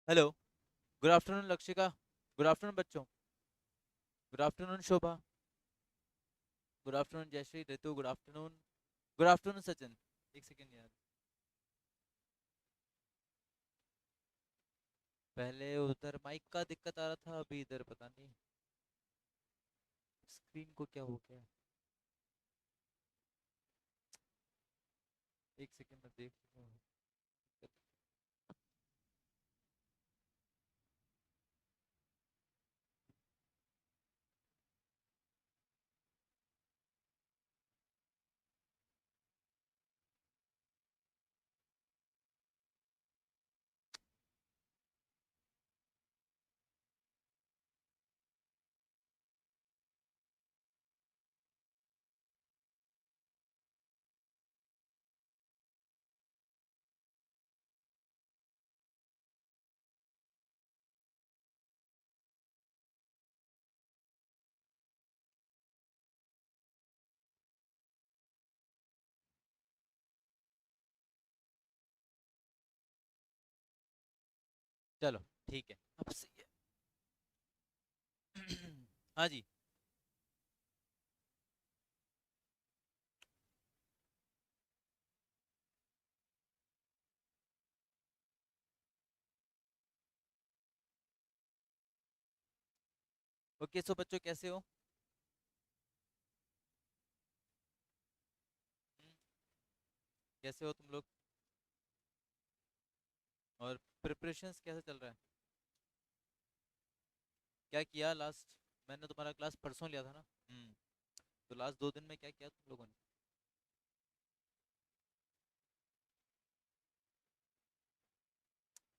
Hello. Good afternoon Lakshika. Good afternoon बच्चों। Good afternoon Shobha. Good afternoon Jayashree Ritu. Good afternoon. Good afternoon Sachin. एक second यार, पहले उधर माइक का दिक्कत आ रहा था, अभी इधर पता नहीं स्क्रीन को क्या हो गया। एक सेकेंड में देख लूं। चलो ठीक है, अब सही है। हाँ जी। ओके, सो बच्चों कैसे हो? हम्म, कैसे हो तुम लोग? और प्रिपरेशंस कैसे चल रहा है? क्या किया लास्ट? मैंने तुम्हारा क्लास परसों लिया था ना। तो लास्ट 2 दिन में क्या किया तुम लोगों ने?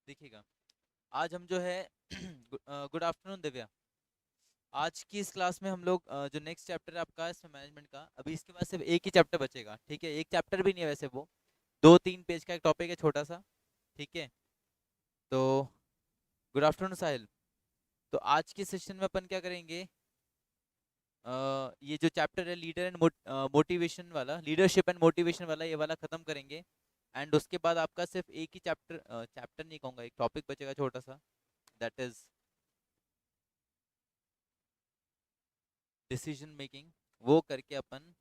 देखिएगा, आज हम जो है गुड आफ्टरनून दिव्या। आज की इस क्लास में हम लोग जो नेक्स्ट चैप्टर है आपका इसमें मैनेजमेंट का, अभी इसके बाद सिर्फ एक ही चैप्टर बचेगा। ठीक है, एक चैप्टर भी नहीं है वैसे, वो 2-3 पेज का एक टॉपिक है छोटा सा। ठीक है, तो गुड आफ्टरनून साहिल। तो आज के सेशन में अपन क्या करेंगे, ये जो चैप्टर है लीडर एंड मोटिवेशन वाला, लीडरशिप एंड मोटिवेशन वाला, ये वाला खत्म करेंगे। एंड उसके बाद आपका सिर्फ एक ही चैप्टर, चैप्टर नहीं कहूँगा, एक टॉपिक बचेगा छोटा सा, दैट इज डिसीजन मेकिंग। वो करके अपन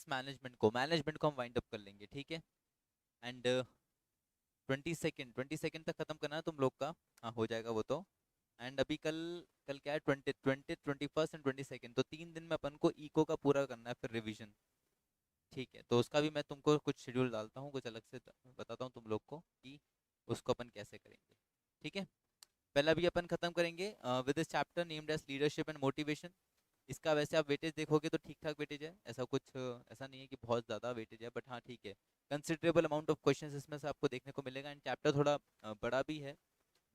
मैनेजमेंट को हम वाइंड अप कर लेंगे। ठीक है। एंड 20 सेकेंड तक खत्म करना है तुम लोग का। हाँ, हो जाएगा वो तो। एंड अभी कल, कल क्या है, 21st एंड 22 तो 3 दिन में अपन को इको का पूरा करना है, फिर रिवीजन। ठीक है, तो उसका भी मैं तुमको कुछ शेड्यूल डालता हूँ, कुछ अलग से बताता हूँ तुम लोग को कि उसको अपन कैसे करेंगे। ठीक है, पहला भी अपन खत्म करेंगे with this chapter named as leadership and motivation. इसका वैसे आप वेटेज देखोगे तो ठीक ठाक वेटेज है, ऐसा कुछ ऐसा नहीं है कि बहुत ज़्यादा वेटेज है, बट हाँ ठीक है। कंसिडरेबल अमाउंट ऑफ क्वेश्चंस इसमें से आपको देखने को मिलेगा। एंड चैप्टर थोड़ा बड़ा भी है।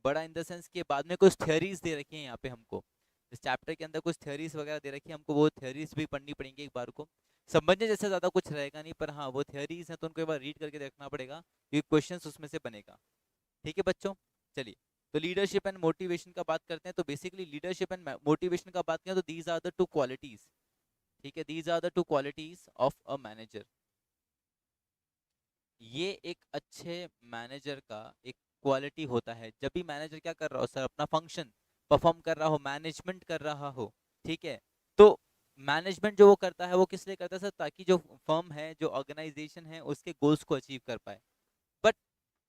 बड़ा इन द सेंस कि बाद में कुछ थ्योरीज दे रखी हैं यहाँ पे हमको। इस चैप्टर के अंदर कुछ थ्योरीज वगैरह दे रखी है हमको, वो थ्योरीज भी पढ़नी पड़ेंगी एक बार को। समझने जैसे ज़्यादा कुछ रहेगा नहीं, पर हाँ वो थ्योरीज हैं तो उनको एक बार रीड करके देखना पड़ेगा, क्योंकि क्वेश्चन उसमें से बनेगा। ठीक है बच्चों, चलिए। तो लीडरशिप एंड मोटिवेशन का बात करते हैं। तो बेसिकली लीडरशिप एंड मोटिवेशन का बात करें तो these are the two qualities. ठीक है, these are the two qualities of a manager. ये एक अच्छे मैनेजर का एक क्वालिटी होता है। जब भी मैनेजर क्या कर रहा हो सर, अपना फंक्शन परफॉर्म कर रहा हो, मैनेजमेंट कर रहा हो। ठीक है, तो मैनेजमेंट जो वो करता है वो किस लिए करता है सर? ताकि जो फर्म है, जो ऑर्गेनाइजेशन है, उसके गोल्स को अचीव कर पाए। बट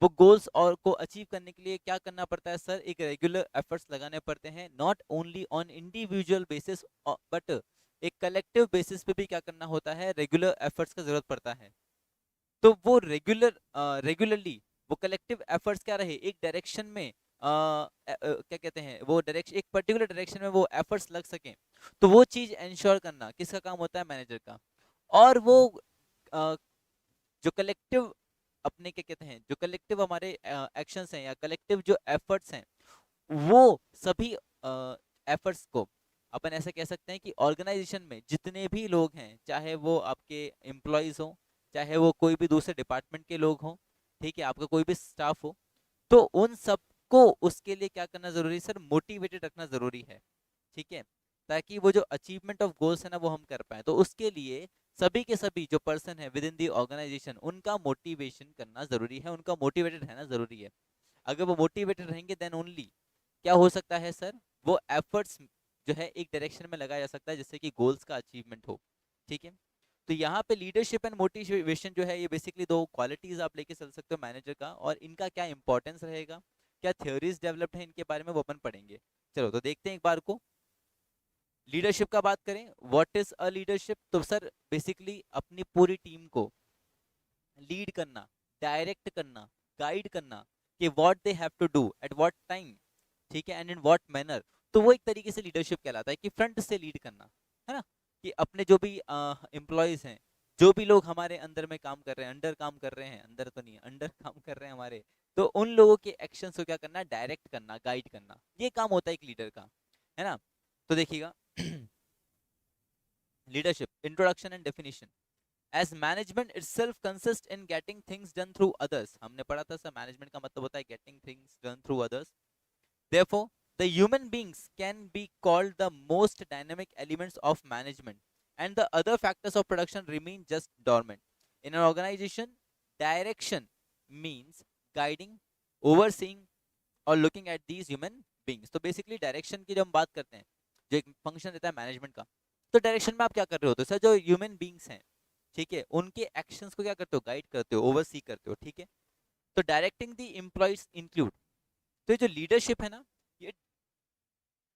वो गोल्स और को अचीव करने के लिए क्या करना पड़ता है सर? एक रेगुलर एफर्ट्स लगाने पड़ते हैं, not only on individual basis, but एक कलेक्टिव बेसिस पे भी क्या करना होता है, रेगुलर एफर्ट्स का जरूरत पड़ता है। तो वो रेगुलरली वो कलेक्टिव एफर्ट्स क्या रहे, एक डायरेक्शन में क्या कहते हैं, वो डायरेक्शन, एक पर्टिकुलर डायरेक्शन में वो एफर्ट्स लग सकें। तो वो चीज इंश्योर करना किसका काम होता है? मैनेजर का। और वो अ, जो कलेक्टिव अपने क्या कहते हैं, जो कलेक्टिव हमारे एक्शंस हैं या कलेक्टिव जो एफर्ट्स हैं, वो सभी एफर्ट्स को अपन ऐसे कह सकते हैं कि ऑर्गेनाइजेशन में जितने भी लोग हैं, चाहे वो आपके एम्प्लॉयज हो, चाहे वो कोई भी दूसरे डिपार्टमेंट के लोग हों, ठीक है, आपका कोई भी स्टाफ हो, तो उन सबको उसके लिए क्या करना जरूरी है सर? मोटिवेटेड रखना जरूरी है। ठीक है, ताकि वो जो अचीवमेंट ऑफ गोल्स है ना, वो हम कर पाए। तो उसके लिए सभी के सभी जो पर्सन है विद इन दी ऑर्गेनाइजेशन, उनका मोटिवेशन करना जरूरी है, उनका मोटिवेटेड रहना जरूरी है। अगर वो मोटिवेटेड रहेंगे देन ओनली क्या हो सकता है सर, वो एफर्ट्स जो है एक डायरेक्शन में लगाया जा सकता है जिससे कि गोल्स का अचीवमेंट हो। ठीक है, तो यहाँ पे लीडरशिप एंड मोटिवेशन जो है ये बेसिकली दो क्वालिटीज आप लेके चल सकते हो मैनेजर का, और इनका क्या इंपॉर्टेंस रहेगा, क्या थ्योरीज डेवलप्ड है इनके बारे में, वो अपन पढ़ेंगे। चलो तो देखते हैं एक बार को। लीडरशिप का बात करें, व्हाट इज अ लीडरशिप, तो सर बेसिकली अपनी पूरी टीम को लीड करना, डायरेक्ट करना, गाइड करना कि what they have to do at what time, ठीक है, एंड इन व्हाट मैनर। तो वो एक तरीके से लीडरशिप कहलाता है कि फ्रंट से लीड करना, है ना, कि अपने जो भी एम्प्लॉयज हैं, जो भी लोग हमारे अंदर में काम कर रहे हैं, अंडर काम कर रहे हैं, अंदर तो नहीं अंडर काम कर रहे हैं हमारे, तो उन लोगों के एक्शन को क्या करना, डायरेक्ट करना, गाइड करना, ये काम होता है एक लीडर का, है ना। तो देखिएगा leadership introduction and definition. As management itself consists in getting things done through others, हमने पढ़ा था सर मैनेजमेंट का मतलब होता है getting things done through others. Therefore, the human beings can be called the most dynamic elements of management, and the other factors of production remain just dormant. In an organization, direction means guiding, overseeing, or looking at these human beings. तो basically direction की जब हम बात करते हैं, जो एक function रहता है मैनेजमेंट का, तो डायरेक्शन में आप क्या कर रहे होते हो सर, जो ह्यूमन बींग्स हैं, ठीक है, उनके एक्शंस को क्या करते हो, गाइड करते हो, ओवरसी करते हो, ठीक है। तो डायरेक्टिंग द एम्प्लॉइज इंक्लूड, तो ये जो लीडरशिप है ना, ये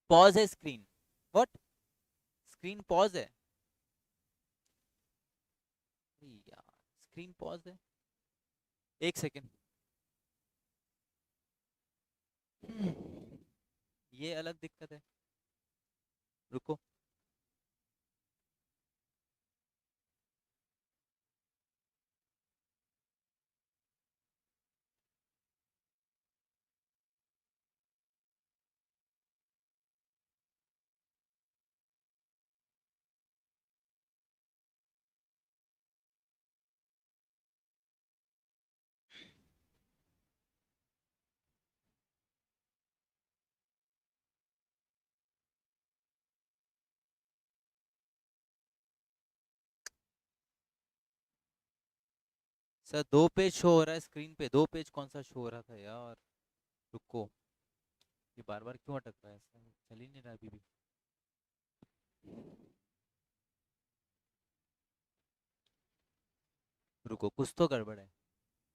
पॉज है स्क्रीन, व्हाट, स्क्रीन पॉज है यार, स्क्रीन पॉज है, एक सेकेंड, ये अलग दिक्कत है, रुको। सर 2 पेज शो हो रहा है स्क्रीन पे, 2 पेज कौन सा शो हो रहा था यार, रुको, ये बार बार क्यों अटक रहा है, ऐसा चल ही नहीं रहा अभी भी, रुको, कुछ तो गड़बड़ है,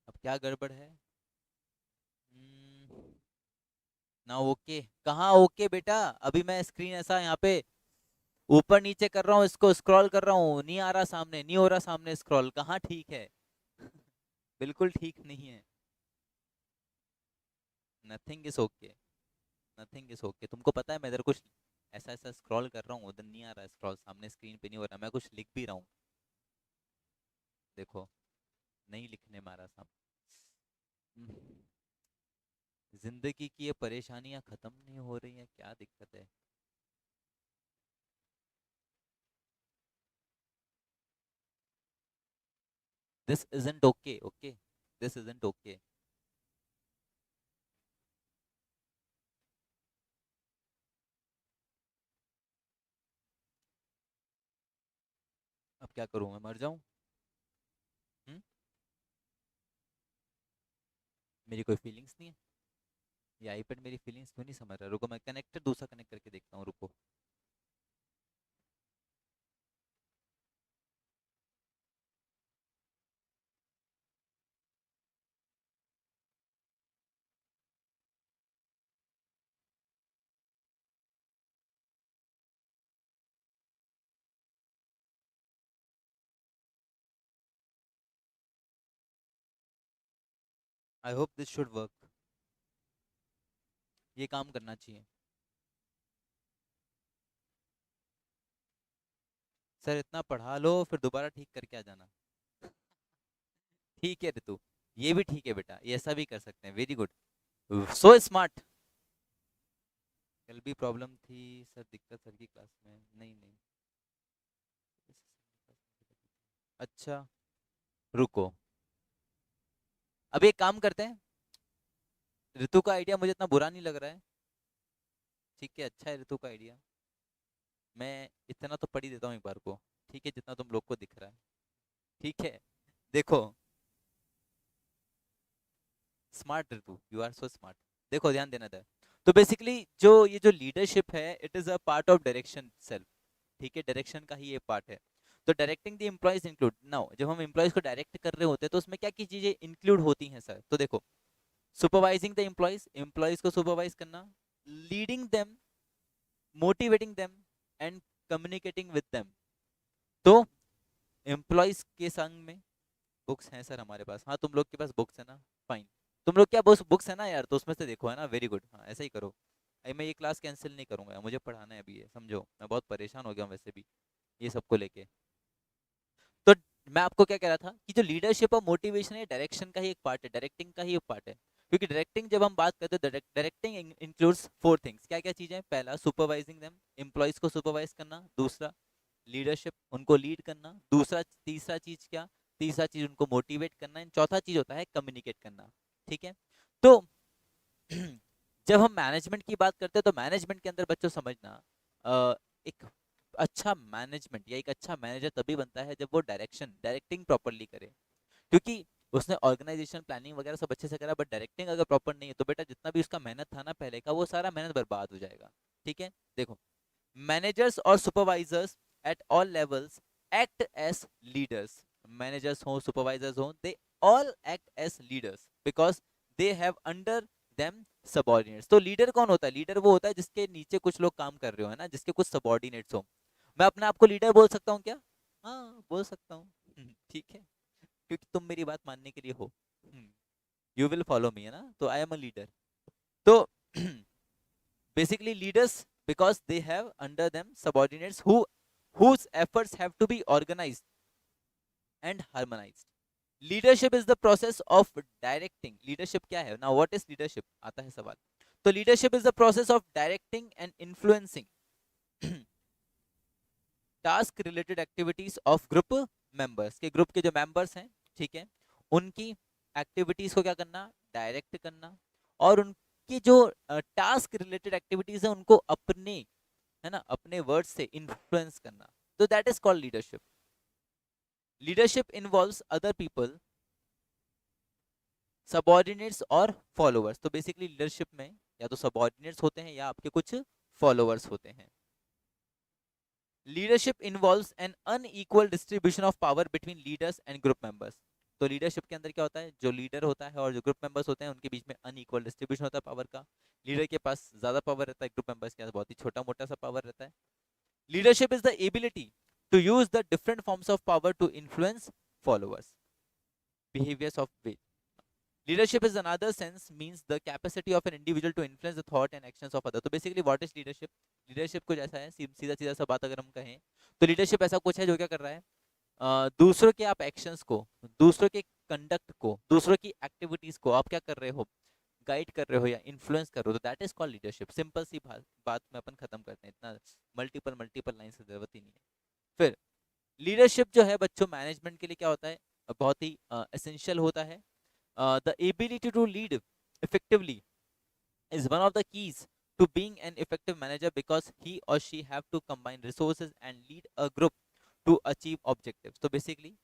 अब क्या गड़बड़ है। हम्म, ना ओके, कहाँ ओके बेटा, अभी मैं स्क्रीन ऐसा यहाँ पे ऊपर नीचे कर रहा हूँ, इसको स्क्रॉल कर रहा हूँ, नहीं आ रहा सामने, नहीं हो रहा सामने स्क्रॉल, कहाँ ठीक है बिल्कुल ठीक नहीं है। Nothing is okay, nothing is okay, तुमको पता है मैं इधर कुछ ऐसा ऐसा स्क्रॉल कर रहा हूँ, उधर नहीं आ रहा स्क्रॉल, सामने स्क्रीन पे नहीं हो रहा, मैं कुछ लिख भी रहा हूँ, देखो, नहीं लिखने मारा सामने। जिंदगी की ये परेशानियां खत्म नहीं हो रही हैं, क्या दिक्कत है। This isn't okay, okay, this isn't okay. अब क्या करूँ, मैं मर जाऊं। हम्म, मेरी कोई फीलिंग्स नहीं है, ये आईपैड मेरी फीलिंग्स क्यों नहीं समझ रहा, रुको मैं कनेक्टर दूसरा कनेक्ट करके देखता हूँ, रुको। I hope this should work, ये काम करना चाहिए। सर इतना पढ़ा लो फिर दोबारा ठीक करके आ जाना। ठीक है ऋतु, ये भी ठीक है बेटा, ये ऐसा भी कर सकते हैं, वेरी गुड, सो स्मार्ट। कल भी प्रॉब्लम थी सर, दिक्कत सर की क्लास में, नहीं नहीं, अच्छा, रुको, अब एक काम करते हैं, ऋतु का आइडिया मुझे इतना बुरा नहीं लग रहा है, ठीक है, अच्छा है ऋतु का आइडिया, मैं इतना तो पढ़ ही देता हूँ एक बार को, ठीक है, जितना तुम लोग को दिख रहा है, ठीक है। देखो smart Ritu, you are so smart. देखो ध्यान देना था। तो बेसिकली जो ये जो लीडरशिप है, it is a part of direction self. ठीक है, डायरेक्शन का ही ये पार्ट है। तो directing the employees include, now जब हम एम्प्लॉयज को डायरेक्ट कर रहे होते हैं तो उसमें क्या क्या चीजें इंक्लूड होती हैं सर? तो देखो, सुपरवाइजिंग द एम्प्लॉयज, एम्प्लॉयज को सुपरवाइज करना, leading them, motivating them and communicating with them. तो एम्प्लॉयज के संग में बुक्स हैं सर हमारे पास। हाँ, तुम लोग के पास बुक्स है ना, फाइन। तुम लोग क्या बुक्स है ना यार, तो उसमें से देखो, है ना, वेरी गुड। हाँ, ऐसा ही करो। अरे मैं ये क्लास कैंसिल नहीं करूंगा, मुझे पढ़ाना है अभी, ये समझो, मैं बहुत परेशान हो गया हूँ वैसे भी ये सबको लेके। तो मैं आपको क्या कह रहा था कि जो लीडरशिप और मोटिवेशन है, डायरेक्शन का ही एक पार्ट है, डायरेक्टिंग का ही एक पार्ट है। क्योंकि डायरेक्टिंग जब हम बात करते हैं तो डायरेक्टिंग इंक्लूड्स फोर थिंग्स। क्या क्या चीजें? पहला, सुपरवाइजिंग देम, एम्प्लॉयज को सुपरवाइज करना। दूसरा, लीडरशिप, उनको लीड करना। दूसरा, तीसरा चीज क्या? तीसरा चीज उनको मोटिवेट करना। एंड चौथा चीज होता है कम्युनिकेट करना। ठीक है। तो जब हम मैनेजमेंट की बात करते हैं तो मैनेजमेंट के अंदर बच्चों समझना, एक अच्छा मैनेजमेंट या एक अच्छा मैनेजर तभी बनता है जब वो डायरेक्टिंग प्रॉपरली करे। क्योंकि उसने ऑर्गेनाइजेशन प्लानिंग वगैरह सब अच्छे से करा, बट डायरेक्टिंग अगर प्रॉपर नहीं है तो बेटा जितना भी उसका मेहनत था ना पहले का, वो सारा मेहनत बर्बाद हो जाएगा। ठीक है। देखो, मैनेजर्स और supervisors at all levels act as leaders. Managers हो, सुपरवाइजर्स हो, they all act as leaders because they have under them subordinates. तो लीडर कौन होता है? लीडर वो होता है जिसके नीचे कुछ लोग काम कर रहे हो, है ना, जिसके कुछ सबॉर्डिनेट्स हो। मैं अपने आप को लीडर बोल सकता हूँ क्या? हाँ, बोल सकता हूँ। ठीक है, क्योंकि तुम मेरी बात मानने के लिए हो, यू विल फॉलो मी, है ना, तो आई एम अ लीडर। तो basically leaders because they have under them subordinates whose efforts have to be organized and harmonized. Leadership is the process of directing. Leadership क्या है? Now what is leadership? आता है सवाल। तो leadership is the process of directing and influencing task related activities of group members, के group के जो members हैं, ठीक है, उनकी एक्टिविटीज को क्या करना? डायरेक्ट करना। और उनकी जो टास्क रिलेटेड एक्टिविटीज है उनको अपने, है ना, अपने वर्ड से इन्फ्लुएंस करना। तो that is called leadership. Leadership involves other people, subordinates और फॉलोअर्स। तो बेसिकली लीडरशिप में या तो सबॉर्डिनेट्स होते हैं या आपके कुछ फॉलोअर्स होते हैं। Leadership involves N unequal distribution of power between leaders and group members. तो लीडरशिप के अंदर क्या होता है? जो लीडर होता है और जो ग्रुप मेंबर्स होते हैं उनके बीच में अनइक्वल डिस्ट्रीब्यूशन होता है पावर का। लीडर के पास ज्यादा पावर रहता है, ग्रुप मेंबर्स के पास बहुत ही छोटा मोटा सा पावर रहता है। Leadership is the ability to use the different forms of power to influence followers behaviors of way. Leadership is another sense means the capacity of an individual to influence the thought and actions of other. तो basically what is leadership? Leadership कुछ ऐसा है, सीधा सीधा सा बात अगर हम कहें तो leadership ऐसा कुछ है जो क्या कर रहा है, दूसरों के आप एक्शंस को, दूसरों के कंडक्ट को, दूसरों की एक्टिविटीज को आप क्या कर रहे हो? गाइड कर रहे हो या इन्फ्लुएंस कर रहे हो। तो that is called leadership. Simple सी बात में अपन खत्म करते हैं, इतना मल्टीपल मल्टीपल लाइन की जरूरत ही नहीं है। फिर लीडरशिप जो है बच्चों मैनेजमेंट के लिए क्या होता है? बहुत ही एसेंशियल होता है। The ability to lead effectively is one of the keys to being an effective manager because he or she have to combine resources and lead a group to achieve objectives. तो basically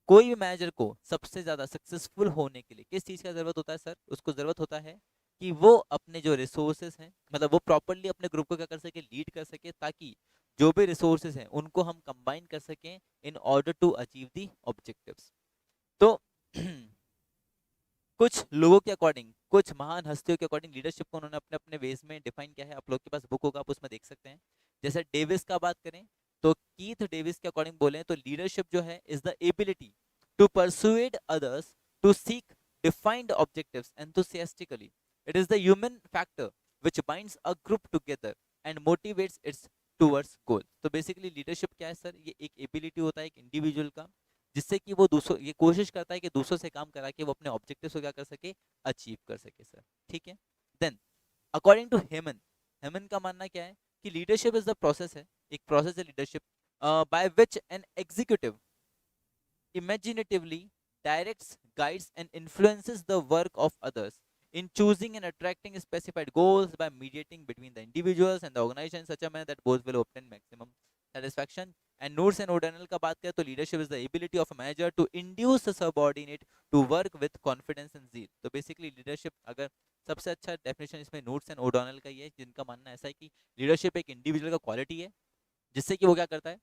कोई भी manager को सबसे ज्यादा successful होने के लिए किस चीज का जरूरत होता है सर? उसको जरूरत होता है कि वो अपने जो रिसोर्सेज हैं, मतलब वो प्रॉपरली अपने ग्रुप को क्या कर सके? लीड कर सके, ताकि जो भी रिसोर्सेज हैं उनको हम कंबाइन कर सकें in order to achieve the objectives. तो कुछ लोगों के अकॉर्डिंग, कुछ महान हस्तियों के अकॉर्डिंग लीडरशिप को उन्होंने अपने अपने वेज में डिफाइन किया है। आप लोग के पास बुक होगा, आप उसमें देख सकते हैं। जैसे डेविस का बात करें तो कीथ डेविस के अकॉर्डिंग बोले तो लीडरशिप जो है is the ability to persuade others to seek defined objectives enthusiastically. It is the human factor which binds a group together and motivates its towards goal. तो बेसिकली लीडरशिप क्या है sir? ये एक ability होता है एक इंडिविजुअल का, जिससे कि वो दूसरों, ये कोशिश करता है कि दूसरों से काम करा के वो अपने ऑब्जेक्टिव्स को क्या कर सके? अचीव कर सके सर। ठीक है। देन अकॉर्डिंग टू हेमन, हेमन का मानना क्या है कि लीडरशिप इज द प्रोसेस है, एक प्रोसेस है leadership, by which an executive imaginatively directs, guides, and influences the work of others in choosing and attracting specified goals by mediating between the individuals and the organization in such a manner that both will obtain maximum satisfaction. And needs and ओडर्नल का बात करें तो leadership is the ability of a manager to induce a subordinate to work with confidence and zeal. तो basically leadership, अगर सबसे अच्छा definition इसमें नूड्स एंड ओडर्नल का ही है, जिनका मानना ऐसा है कि लीडरशिप एक इंडिविजुअल का क्वालिटी है जिससे कि वो क्या करता है,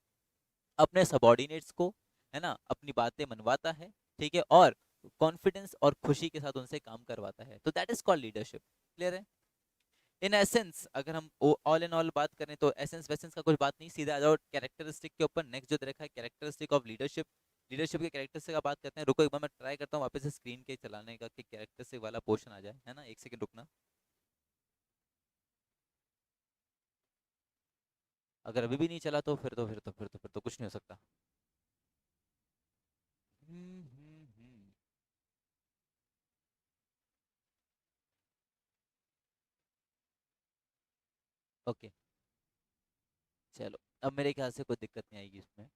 अपने सबॉर्डिनेट्स को, है ना, अपनी बातें मनवाता है, ठीक है, और कॉन्फिडेंस और खुशी के साथ उनसे काम करवाता है। तो that is called leadership. Clear है? इन एसेंस अगर हम ऑल इन ऑल बात करें तो एसेंस वेसेंस का कुछ बात नहीं, सीधा आ जाओ कैरेक्टरिस्टिक के ऊपर। नेक्स्ट जो देखा है कैरेक्टरिस्टिक ऑफ लीडरशिप, लीडरशिप के कैरेक्टरिस्टिक का बात करते हैं। रुको एक बार मैं ट्राई करता हूँ वापस से स्क्रीन के चलाने का कि कैरेक्टरिस्टिक वाला पोर्शन आ जाए, है ना, एक सेकंड रुकना। अगर अभी भी नहीं चला तो फिर तो कुछ नहीं हो सकता। ओके, चलो अब मेरे ख्याल से कोई दिक्कत नहीं आएगी इसमें।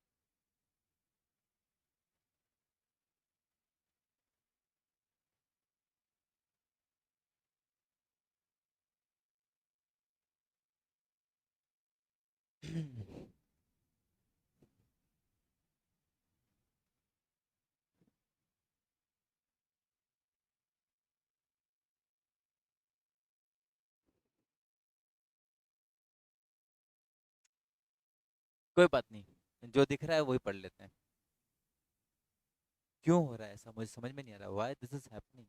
कोई बात नहीं, जो दिख रहा है वही पढ़ लेते हैं। क्यों हो रहा है ऐसा, मुझे समझ में नहीं आ रहा, व्हाई दिस इज हैपनिंग।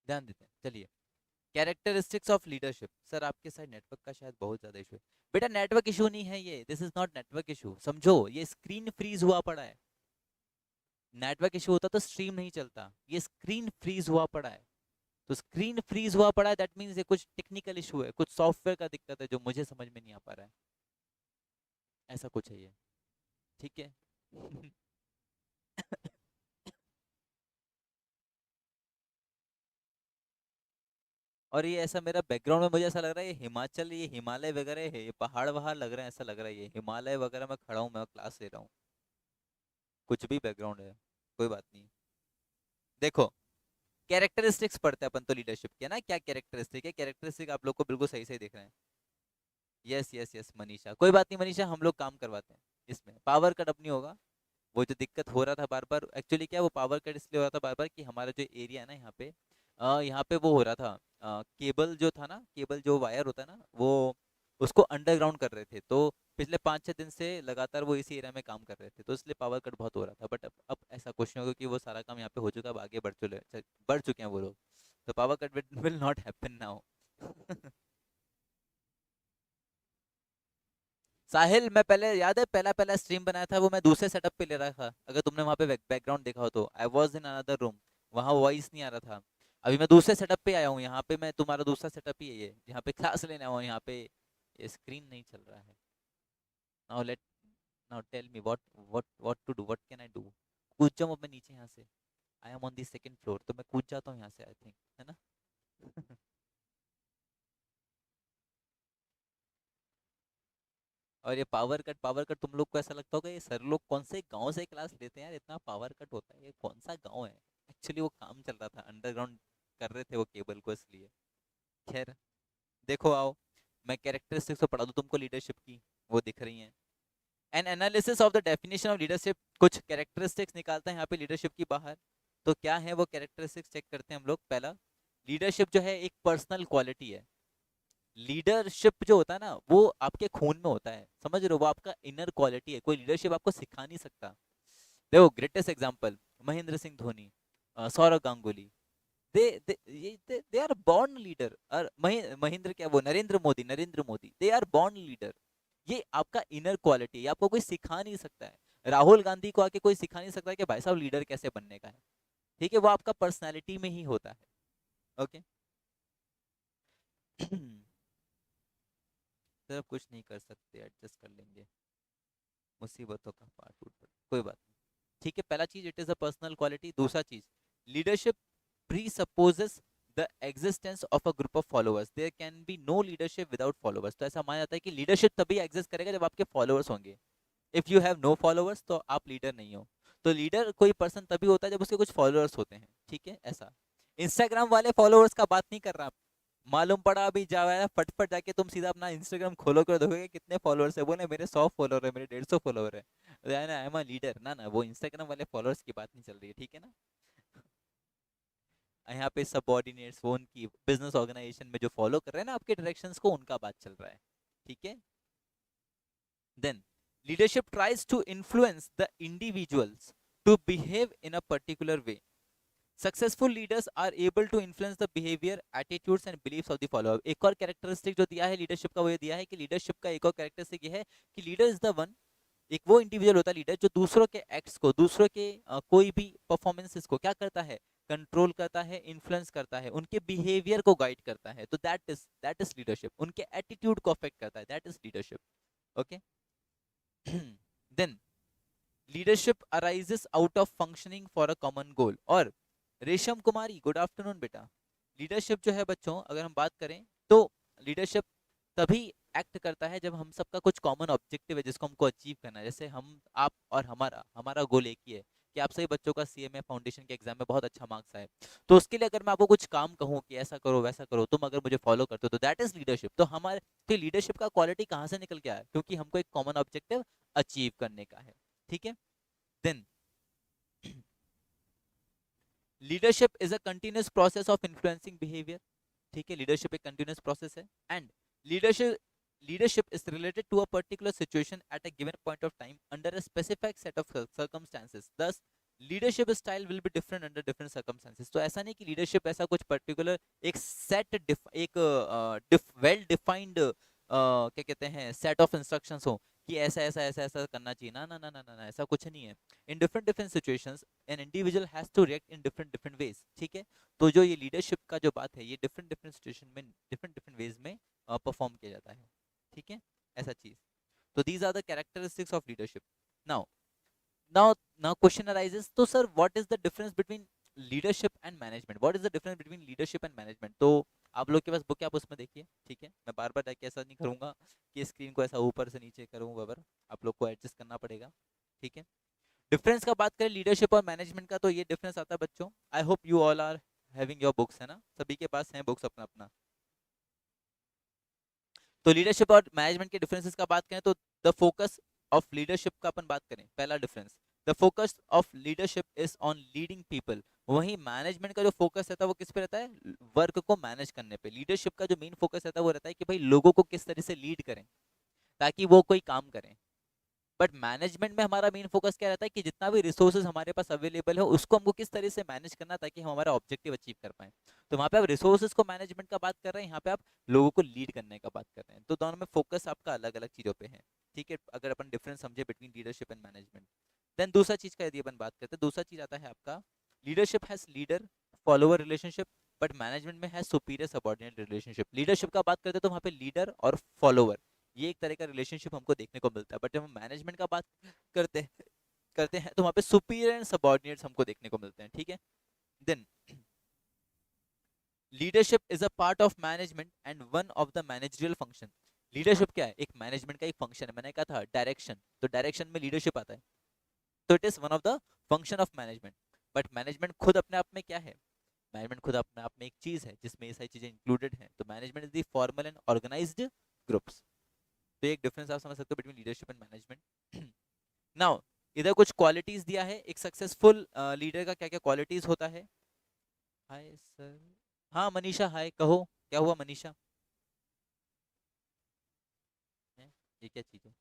ध्यान देते हैं, चलिए। Characteristics of leadership. सर आपके साइड नेटवर्क का शायद बहुत ज्यादा इशू है। बेटा नेटवर्क इशू नहीं है ये, this is not network issue, समझो, ये स्क्रीन फ्रीज हुआ पड़ा है। नेटवर्क इशू होता तो स्ट्रीम नहीं चलता, ये स्क्रीन फ्रीज हुआ पड़ा है। तो स्क्रीन फ्रीज हुआ पड़ा है, दैट मीन्स ये कुछ टेक्निकल इशू है, कुछ सॉफ्टवेयर का दिक्कत है जो मुझे समझ में नहीं आ पा रहा है। ऐसा कुछ है ये, ठीक है। और ये ऐसा मेरा बैकग्राउंड में मुझे ऐसा लग रहा है ये हिमाचल, ये हिमालय वगैरह है, ये पहाड़ वहाड़ लग रहे हैं, ऐसा लग रहा है ये हिमालय वगैरह में खड़ा हूँ मैं, क्लास ले रहा हूँ। कुछ भी बैकग्राउंड है, कोई बात नहीं। देखो, कैरेक्टरिस्टिक्स पढ़ते हैं अपन तो लीडरशिप के ना, क्या कैरेक्टरिस्टिक है, कैरेक्टरिस्टिक आप लोग को बिल्कुल सही सही दिख रहे हैं। यस यस यस मनीषा, कोई बात नहीं मनीषा, हम लोग काम करवाते हैं इसमें, पावर कट अब नहीं होगा। वो जो दिक्कत हो रहा था बार बार, एक्चुअली क्या, वो पावर कट इसलिए हो रहा था बार बार कि हमारा जो एरिया है ना यहाँ पे, यहाँ पे वो हो रहा था, केबल जो था ना, केबल जो वायर होता है ना, वो उसको अंडरग्राउंड कर रहे थे। तो पिछले 5-6 दिन से लगातार वो इसी एरिया में काम कर रहे थे, तो इसलिए पावर कट बहुत हो रहा था। बट अब ऐसा कुछ नहीं होगा कि वो सारा काम यहाँ पे हो चुका है, अब आगे बढ़ चुके हैं वो लोग, तो power cut will not happen now. Sahil, मैं पहले याद है पहला पहला स्ट्रीम बनाया था वो मैं दूसरे सेटअप पे ले रहा था, अगर तुमने वहाँ पे बैकग्राउंड देखा हो तो, I was in another room, वहाँ वॉइस नहीं आ रहा था। अभी मैं दूसरे सेटअप पे आया हूँ, यहाँ पे मैं तुम्हारा दूसरा सेटअप ही है ये, यहाँ पे क्लास लेने आया हूँ, यहाँ पे ये स्क्रीन नहीं चल रहा है। Now let, now tell me what to do, what can I do. कूद जाऊँ अब मैं नीचे यहाँ से, I am on the second floor, तो मैं कूद जाता हूँ यहाँ से, आई थिंक, है ना। और ये पावर कट तुम लोग को ऐसा लगता होगा ये सर लोग कौन से गांव से क्लास लेते हैं यार, इतना पावर कट होता है, ये कौन सा गांव है। एक्चुअली वो काम चल रहा था, अंडरग्राउंड कर रहे थे वो केबल को, इसलिए। खैर, देखो आओ, मैं कैरेक्टरिस्टिक्स तो पढ़ा दूं तुमको लीडरशिप की, वो दिख रही हैं। N analysis of the definition of leadership, कुछ कैरेक्टरिस्टिक्स निकालते हैं यहाँ पे लीडरशिप की बाहर। तो क्या है वो कैरेक्टरिस्टिक्स, चेक करते हैं हम लोग। पहला, लीडरशिप जो है एक पर्सनल क्वालिटी है। लीडरशिप जो होता है ना वो आपके खून में होता है, समझ रहे हो, वो आपका इनर क्वालिटी है, कोई लीडरशिप आपको सिखा नहीं सकता। देखो greatest example, Mahendra Singh Dhoni, Sourav Ganguly, they are born leader. और महेंद्र क्या, वो Narendra Modi they are born leader. ये आपका इनर क्वालिटी है, आपको कोई सिखा नहीं सकता है। राहुल गांधी को आके कोई सिखा नहीं सकता कि भाई साहब लीडर कैसे बनने का है, ठीक है, वो आपका पर्सनैलिटी में ही होता है। ओके। सिर्फ कुछ नहीं कर सकते, एडजस्ट कर लेंगे, मुसीबतों का पार्ट उठ पड़े, कोई बात नहीं, ठीक है। पहला चीज, it is a personal quality. दूसरा चीज, leadership presupposes the existence of a group of followers, there can be no leadership without followers. तो ऐसा माना जाता है कि लीडरशिप तभी एग्जिस्ट करेगा जब आपके फॉलोअर्स होंगे। If you have no followers तो आप लीडर नहीं हो। तो लीडर कोई पर्सन तभी होता है जब उसके कुछ फॉलोअर्स होते हैं, ठीक है, ऐसा। इंस्टाग्राम वाले फॉलोअर्स का बात नहीं कर रहा, मालूम पड़ा अभी जाओ फटफट जाके तुम सीधा अपना इंस्टाग्राम खोलो कर देखोगे कितने फॉलोअर्स है। बोले मेरे 100 फॉलोअर है, मेरे 150 फॉलोअर है, आई एम अ लीडर। ना ना, वो इंस्टाग्राम वाले फॉलोअर्स की बात नहीं चल रही है, ठीक है ना। यहाँ पे सबऑर्डिनेट्स, वो उनकी बिजनेस ऑर्गेनाइजेशन में जो फॉलो कर रहे हैं ना आपके डायरेक्शंस को, उनका बात चल रहा है, ठीक है। Then leadership tries to influence the individuals to behave in a particular way. Successful leaders are able to influence the behaviour, attitudes and beliefs of the follower. एक और कैरेक्टरिस्टिक जो दिया है लीडरशिप का, वो ये दिया है कि लीडरशिप का एक और कैरेक्टरिस्टिक ये है कि लीडर इज द वन, एक वो इंडिविजुअल होता है लीडर जो दूसरों के एक्ट्स को, दूसरों के कोई भी परफॉर्मेंसेस को क्या करता है, कंट्रोल करता है, इन्फ्लुएंस करता है, उनके बिहेवियर को गाइड करता है। तो दैट इज लीडरशिप। उनके एटीट्यूड को अफेक्ट करता है, that is leadership. Okay. Then leadership arises out of functioning for a common goal. और रेशम कुमारी, गुड आफ्टरनून बेटा। लीडरशिप जो है बच्चों, अगर हम बात करें तो लीडरशिप तभी एक्ट करता है जब हम सबका कुछ कॉमन ऑब्जेक्टिव है जिसको हमको अचीव करना है। जैसे हम, आप और हमारा हमारा गोल एक ही है कि आप सभी बच्चों का सीएमए फाउंडेशन के एग्जाम में बहुत अच्छा मार्क्स आए। तो उसके लिए अगर मैं आपको कुछ काम कहूँ कि ऐसा करो वैसा करो, तुम अगर मुझे फॉलो करते हो तो दैट इज लीडरशिप। तो हमारे, तो लीडरशिप का क्वालिटी कहाँ से निकल के आया, क्योंकि हमको एक कॉमन ऑब्जेक्टिव अचीव करने का है, ठीक है। Then leadership is a continuous process of influencing behaviour. ठीक है, लीडरशिप एक कंटिन्यूअस प्रोसेस है। And leadership is related to a particular situation at a given point of time under a specific set of circumstances. Thus leadership style will be different under different circumstances. तो ऐसा नहीं कि leadership ऐसा कुछ particular एक set एक well defined क्या कहते हैं सेट ऑफ इंस्ट्रक्शंस हो कि ऐसा ऐसा ऐसा ऐसा करना चाहिए। ना ना ना ना ना, ऐसा कुछ नहीं है। In different different situations an individual has to react in different different ways, ठीक है। तो जो ये लीडरशिप का जो बात है, ये डिफरेंट डिफरेंट सिचुएशन में डिफरेंट डिफरेंट वेज में परफॉर्म किया जाता है, ठीक है, ऐसा चीज। तो these are the characteristics of leadership. Now now now question arises, तो sir what is the difference between leadership and management, what is the difference between leadership and management. तो आप लोग के पास बुक है, आप उसमें देखिए, ठीक है। मैं बार बार जाके ऐसा नहीं करूंगा कि स्क्रीन को ऐसा ऊपर से नीचे करूँ, बराबर आप लोग को एडजस्ट करना पड़ेगा, ठीक है। डिफरेंस का बात करें लीडरशिप और मैनेजमेंट का, तो ये डिफरेंस आता है बच्चों, I hope you all are having your books, है ना, सभी के पास हैं बुक्स अपना अपना। तो लीडरशिप और मैनेजमेंट के डिफरेंसेस का बात करें तो द फोकस ऑफ लीडरशिप का अपन बात करें, पहला difference, the focus of leadership is on leading people. वहीं मैनेजमेंट का जो फोकस रहता है वो किस पे रहता है, वर्क को मैनेज करने पे। लीडरशिप का जो मेन फोकस रहता है वो रहता है कि भाई लोगों को किस तरह से लीड करें ताकि वो कोई काम करें। बट मैनेजमेंट में हमारा मेन फोकस क्या रहता है कि जितना भी रिसोर्सेज हमारे पास अवेलेबल है उसको हमको किस तरह से मैनेज करना ताकि हम हमारा ऑब्जेक्टिव अचीव कर पाए। तो वहाँ पे आप रिसोर्सेज को मैनेजमेंट का बात कर रहे हैं, यहाँ पे आप लोगों को लीड करने का बात कर रहे हैं। तो दोनों में फोकस आपका अलग अलग चीजों पे है, ठीक है, अगर अपन डिफरेंस समझे between leadership and management. Then दूसरा चीज का यदि अपन बात करते हैं, दूसरा चीज आता है आपका leadership has leader follower relationship, but management में है सुपीरियर सबऑर्डिनेट रिलेशनशिप। लीडरशिप का बात करते हैं तो वहाँ पे लीडर और फॉलोअर, ये एक तरह का रिलेशनशिप हमको देखने को मिलता है। बट जब हम मैनेजमेंट का बात करते करते हैं तो वहाँ पे सुपीरियर एंड सबऑर्डिनेट्स हमको देखने को मिलते हैं, ठीक है। Then leadership is a part of management and one of the managerial function. Leadership क्या है, एक मैनेजमेंट का एक फंक्शन है। मैंने कहा था डायरेक्शन, तो डायरेक्शन में लीडरशिप आता है, तो it is one of the function of management. But management खुद अपने आप में क्या है, मैनेजमेंट खुद अपने आप में एक चीज है जिसमें ये सारी चीजें इंक्लूडेड हैं। तो management is the formal and organized groups. तो एक डिफरेंस आप समझ सकते हो between leadership and management. Now इधर कुछ क्वालिटीज दिया है, एक सक्सेसफुल लीडर का क्या क्या क्वालिटीज होता है। हाय सर, हाँ मनीषा हाय, कहो क्या हुआ मनीषा है? ये क्या चीज है,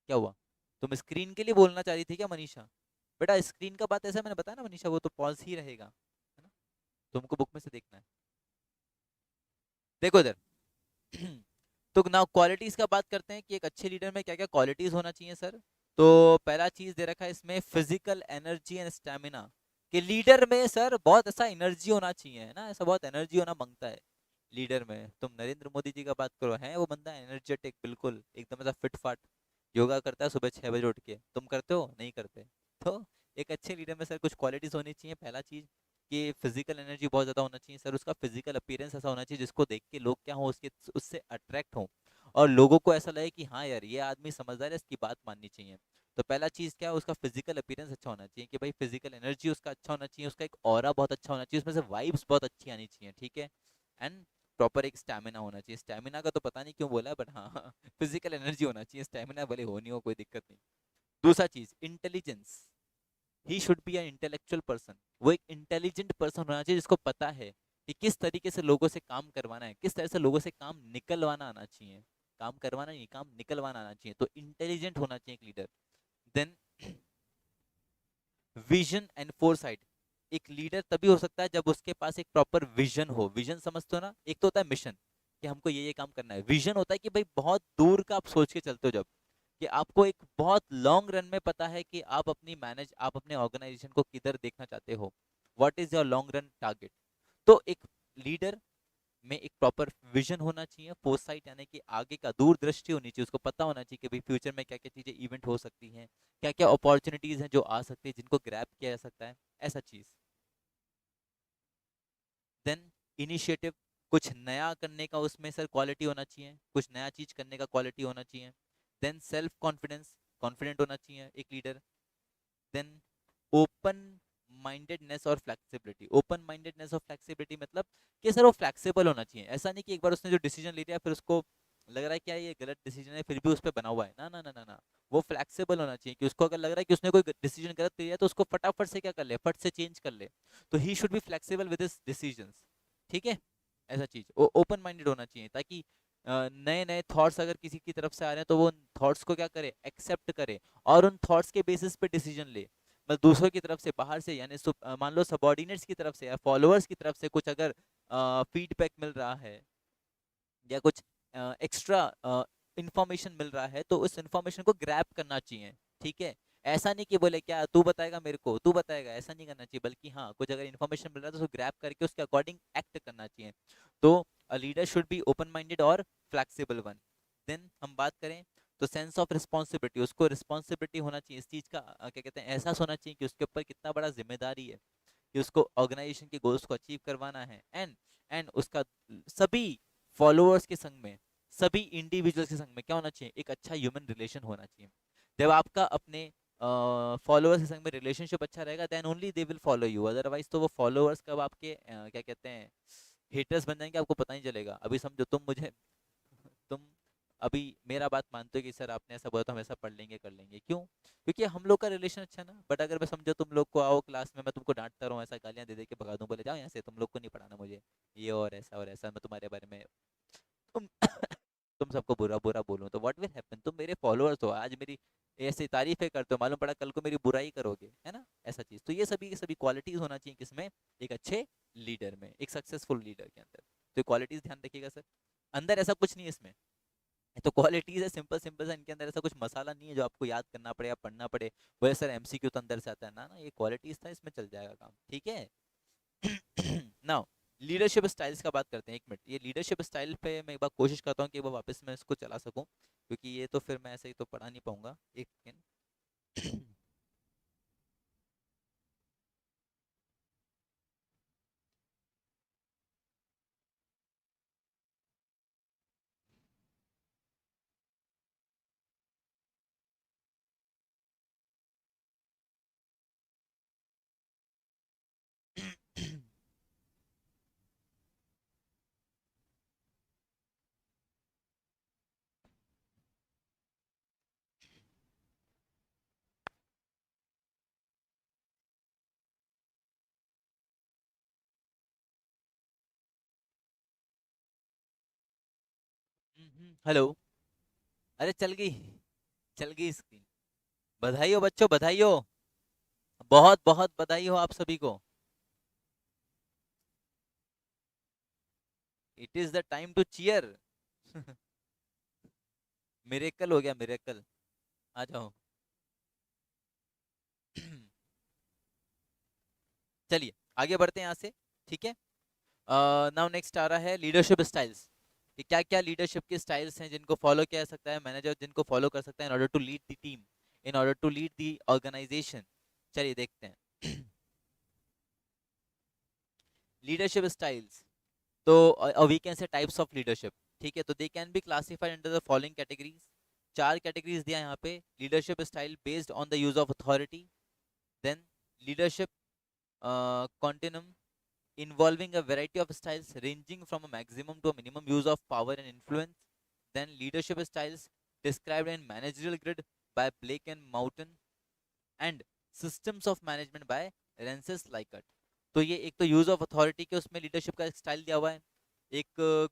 क्या हुआ, तुम स्क्रीन के लिए बोलना चाह रही थी क्या मनीषा। बेटा स्क्रीन का बात ऐसा मैंने बताया ना मनीषा, वो तो पॉज ही रहेगा, है ना, तुमको बुक में से देखना है। देखो इधर तो ना क्वालिटीज का बात करते हैं कि एक अच्छे लीडर में क्या क्या क्वालिटीज होना चाहिए सर। तो पहला चीज दे रखा है इसमें फिजिकल एनर्जी एंड स्टेमिना। कि लीडर में सर बहुत ऐसा एनर्जी होना चाहिए, है ना, ऐसा बहुत एनर्जी होना मांगता है लीडर में। तुम नरेंद्र मोदी जी का बात करो, है वो बंदा एनर्जेटिक बिल्कुल एकदम ऐसा फिट फाट, योगा करता है सुबह 6 बजे उठ के। तुम करते हो, नहीं करते। तो एक अच्छे लीडर में सर कुछ क्वालिटीज होनी चाहिए। पहला चीज कि फिजिकल एनर्जी बहुत ज्यादा होना चाहिए सर, उसका फिजिकल अपीयरेंस ऐसा होना चाहिए जिसको देख के लोग क्या हो, उसके उससे अट्रैक्ट हो और लोगों को ऐसा लगे कि हाँ यार ये आदमी समझदार है, इसकी बात माननी चाहिए। तो पहला चीज क्या है, उसका फिजिकल अपीयरेंस अच्छा होना चाहिए कि भाई फिजिकल एनर्जी उसका अच्छा होना चाहिए, उसका एक ऑरा बहुत अच्छा होना चाहिए, उसमें से वाइब्स बहुत अच्छी आनी चाहिए, ठीक है। एंड प्रॉपर एक स्टैमिना होना चाहिए। स्टैमिना का तो पता नहीं क्यों बोला, बट हाँ फिजिकल एनर्जी होना चाहिए, स्टैमिना भले हो नहीं हो कोई दिक्कत नहीं। दूसरा चीज intelligence, he should be an intellectual person. वो एक इंटेलिजेंट पर्सन होना चाहिए जिसको पता है कि किस तरीके से लोगों से काम करवाना है, किस तरह से लोगों से काम निकलवाना आना चाहिए। काम करवाना नहीं, काम निकलवाना आना चाहिए, तो इंटेलिजेंट होना चाहिए एक leader. Then vision and foresight, एक लीडर तभी हो सकता है जब उसके पास एक प्रॉपर विजन हो। विजन समझते हो ना, एक तो होता है मिशन कि हमको ये काम करना है, विजन होता है कि भाई बहुत दूर का आप सोच के चलते हो, जब कि आपको एक बहुत लॉन्ग रन में पता है कि आप अपने ऑर्गेनाइजेशन को किधर देखना चाहते हो, what is your long run target. तो एक लीडर में एक प्रॉपर विजन होना चाहिए, फोरसाइट यानी कि आगे का दूरदृष्टि होनी चाहिए, उसको पता होना चाहिए कि भाई फ्यूचर में क्या क्या चीजें इवेंट हो सकती हैं, क्या क्या अपॉर्चुनिटीज हैं जो आ सकती है जिनको ग्रैब किया जा सकता है, ऐसा चीज। देन इनिशिएटिव, कुछ नया करने का उसमें सर क्वालिटी होना चाहिए, कुछ नया चीज करने का क्वालिटी होना चाहिए। देन सेल्फ कॉन्फिडेंस, कॉन्फिडेंट होना चाहिए एक लीडर। देन ओपन माइंडेडनेस और फ्लेक्सिबिलिटी, ओपन माइंडेडनेस और फ्लेक्सिबिलिटी मतलब कि सर वो फ्लेक्सिबल होना चाहिए। ऐसा नहीं कि एक बार उसने जो डिसीजन ले लिया फिर उसको लग रहा है क्या ये गलत डिसीजन है फिर भी उस पर बना हुआ है, ना ना ना ना ना। वो फ्लेक्सिबल होना चाहिए कि उसको अगर लग रहा है कि उसने कोई डिसीजन गलत लिया तो उसको फटाफट से क्या कर ले, फट से चेंज कर ले। तो he should be flexible with his decisions, ठीक है। ऐसा चीज वो ओपन माइंडेड होना चाहिए ताकि नए नए थॉट्स अगर किसी की तरफ से आ रहे हैं तो वो थॉट्स को क्या करे, एक्सेप्ट करे और उन थॉट्स के बेसिस पे डिसीजन ले। मतलब दूसरों की तरफ से बाहर से यानी मान लो सबॉर्डिनेट्स की तरफ से या फॉलोअर्स की तरफ से कुछ अगर फीडबैक मिल रहा है या कुछ एक्स्ट्रा इंफॉर्मेशन मिल रहा है तो उस इंफॉर्मेशन को ग्रैब करना चाहिए, ठीक है। ऐसा नहीं कि बोले क्या तू बताएगा मेरे को, तू बताएगा, ऐसा नहीं करना चाहिए, बल्कि हाँ कुछ अगर इन्फॉर्मेशन मिल रहा है तो उसको ग्रैब करके उसके अकॉर्डिंग एक्ट करना चाहिए। तो a leader should be open minded और फ्लेक्सिबल वन। देन हम बात करें तो सेंस ऑफ रिस्पॉन्सिबिलिटी, उसको रिस्पॉन्सिबिलिटी होना चाहिए इस चीज का, क्या कहते हैं, एहसास होना चाहिए कि उसके ऊपर कितना बड़ा जिम्मेदारी है कि उसको ऑर्गेनाइजेशन के गोल्स को अचीव करवाना है। एंड उसका सभी फॉलोअर्स के संग में, सभी इंडिविजुअल्स के संग में क्या होना चाहिए, एक अच्छा ह्यूमन रिलेशन होना चाहिए। जब आपका अपने फॉलोअर्स के संग में रिलेशनशिप अच्छा रहेगा then only they will follow you, otherwise तो वो फॉलोअर्स कब आपके क्या कहते हैं हेटर्स बन जाएंगे आपको पता नहीं चलेगा। अभी समझो तुम अभी मेरा बात मानते हो कि सर आपने ऐसा बोला तो हम ऐसा पढ़ लेंगे कर लेंगे, क्यों? क्योंकि हम लोग का रिलेशन अच्छा ना। बट अगर मैं समझो तुम लोग को आओ क्लास में मैं तुमको डांटता रहूँ, ऐसा गालियां दे दे के भगा दूं, बोले जाओ यहाँ से, तुम लोग को नहीं पढ़ाना मुझे ये और ऐसा मैं तुम्हारे बारे में तुम तुम सबको बुरा बुरा बोलूं तो व्हाट विल हैपन, तुम मेरे फॉलोअर्स हो, आज मेरी ऐसे तारीफें करते हो, मालूम पड़ा कल को मेरी बुराई करोगे, है ना, ऐसा चीज। तो ये सभी के सभी क्वालिटीज होना चाहिए किसमें, एक अच्छे लीडर में, एक सक्सेसफुल लीडर के अंदर। तो क्वालिटीज ध्यान रखिएगा सर। अंदर ऐसा कुछ नहीं है इसमें, ये तो क्वालिटीज है सिंपल सिंपल सा, इनके अंदर ऐसा कुछ मसाला नहीं है जो आपको याद करना पड़े या पढ़ना पड़े। वैसे सर एमसीक्यू तो अंदर से आता है ना, ना ये क्वालिटीज था, इसमें चल जाएगा काम, ठीक है। नाउ लीडरशिप स्टाइल्स का बात करते हैं, एक मिनट, ये लीडरशिप स्टाइल पे मैं एक बार कोशिश करता हूँ कि वो वापस मैं इसको चला सकूं, क्योंकि ये तो फिर मैं ऐसे ही तो पढ़ा नहीं पाऊंगा, एक सेकेंड। हेलो। अरे चल गई स्क्रीन। बधाई हो बच्चों, बधाई हो, बहुत बहुत बधाई हो आप सभी को। It is the time to cheer. Miracle हो गया, मिरेकल। आ जाओ। चलिए आगे बढ़ते हैं यहाँ से, ठीक है। नाउ नेक्स्ट आ रहा है लीडरशिप स्टाइल्स, कि क्या क्या लीडरशिप के स्टाइल्स हैं जिनको फॉलो किया जा सकता है, मैनेजर जिनको फॉलो कर सकता है in order to lead the team, in order to lead the organization. चलिए देखते हैं। लीडरशिप स्टाइल्स, तो we can say types of leadership, ठीक है। तो they can be classified under the following categories, चार कैटेगरीज दिया यहाँ पे। Leadership style based on the use of authority, then leadership continuum, involving a variety of styles ranging from a maximum to a minimum use of power and influence. Then leadership styles described in Managerial Grid by Blake and Mountain and Systems of Management by Rensis Likert. तो ये एक तो use of authority के उसमें leadership का style दिया हुआ है, एक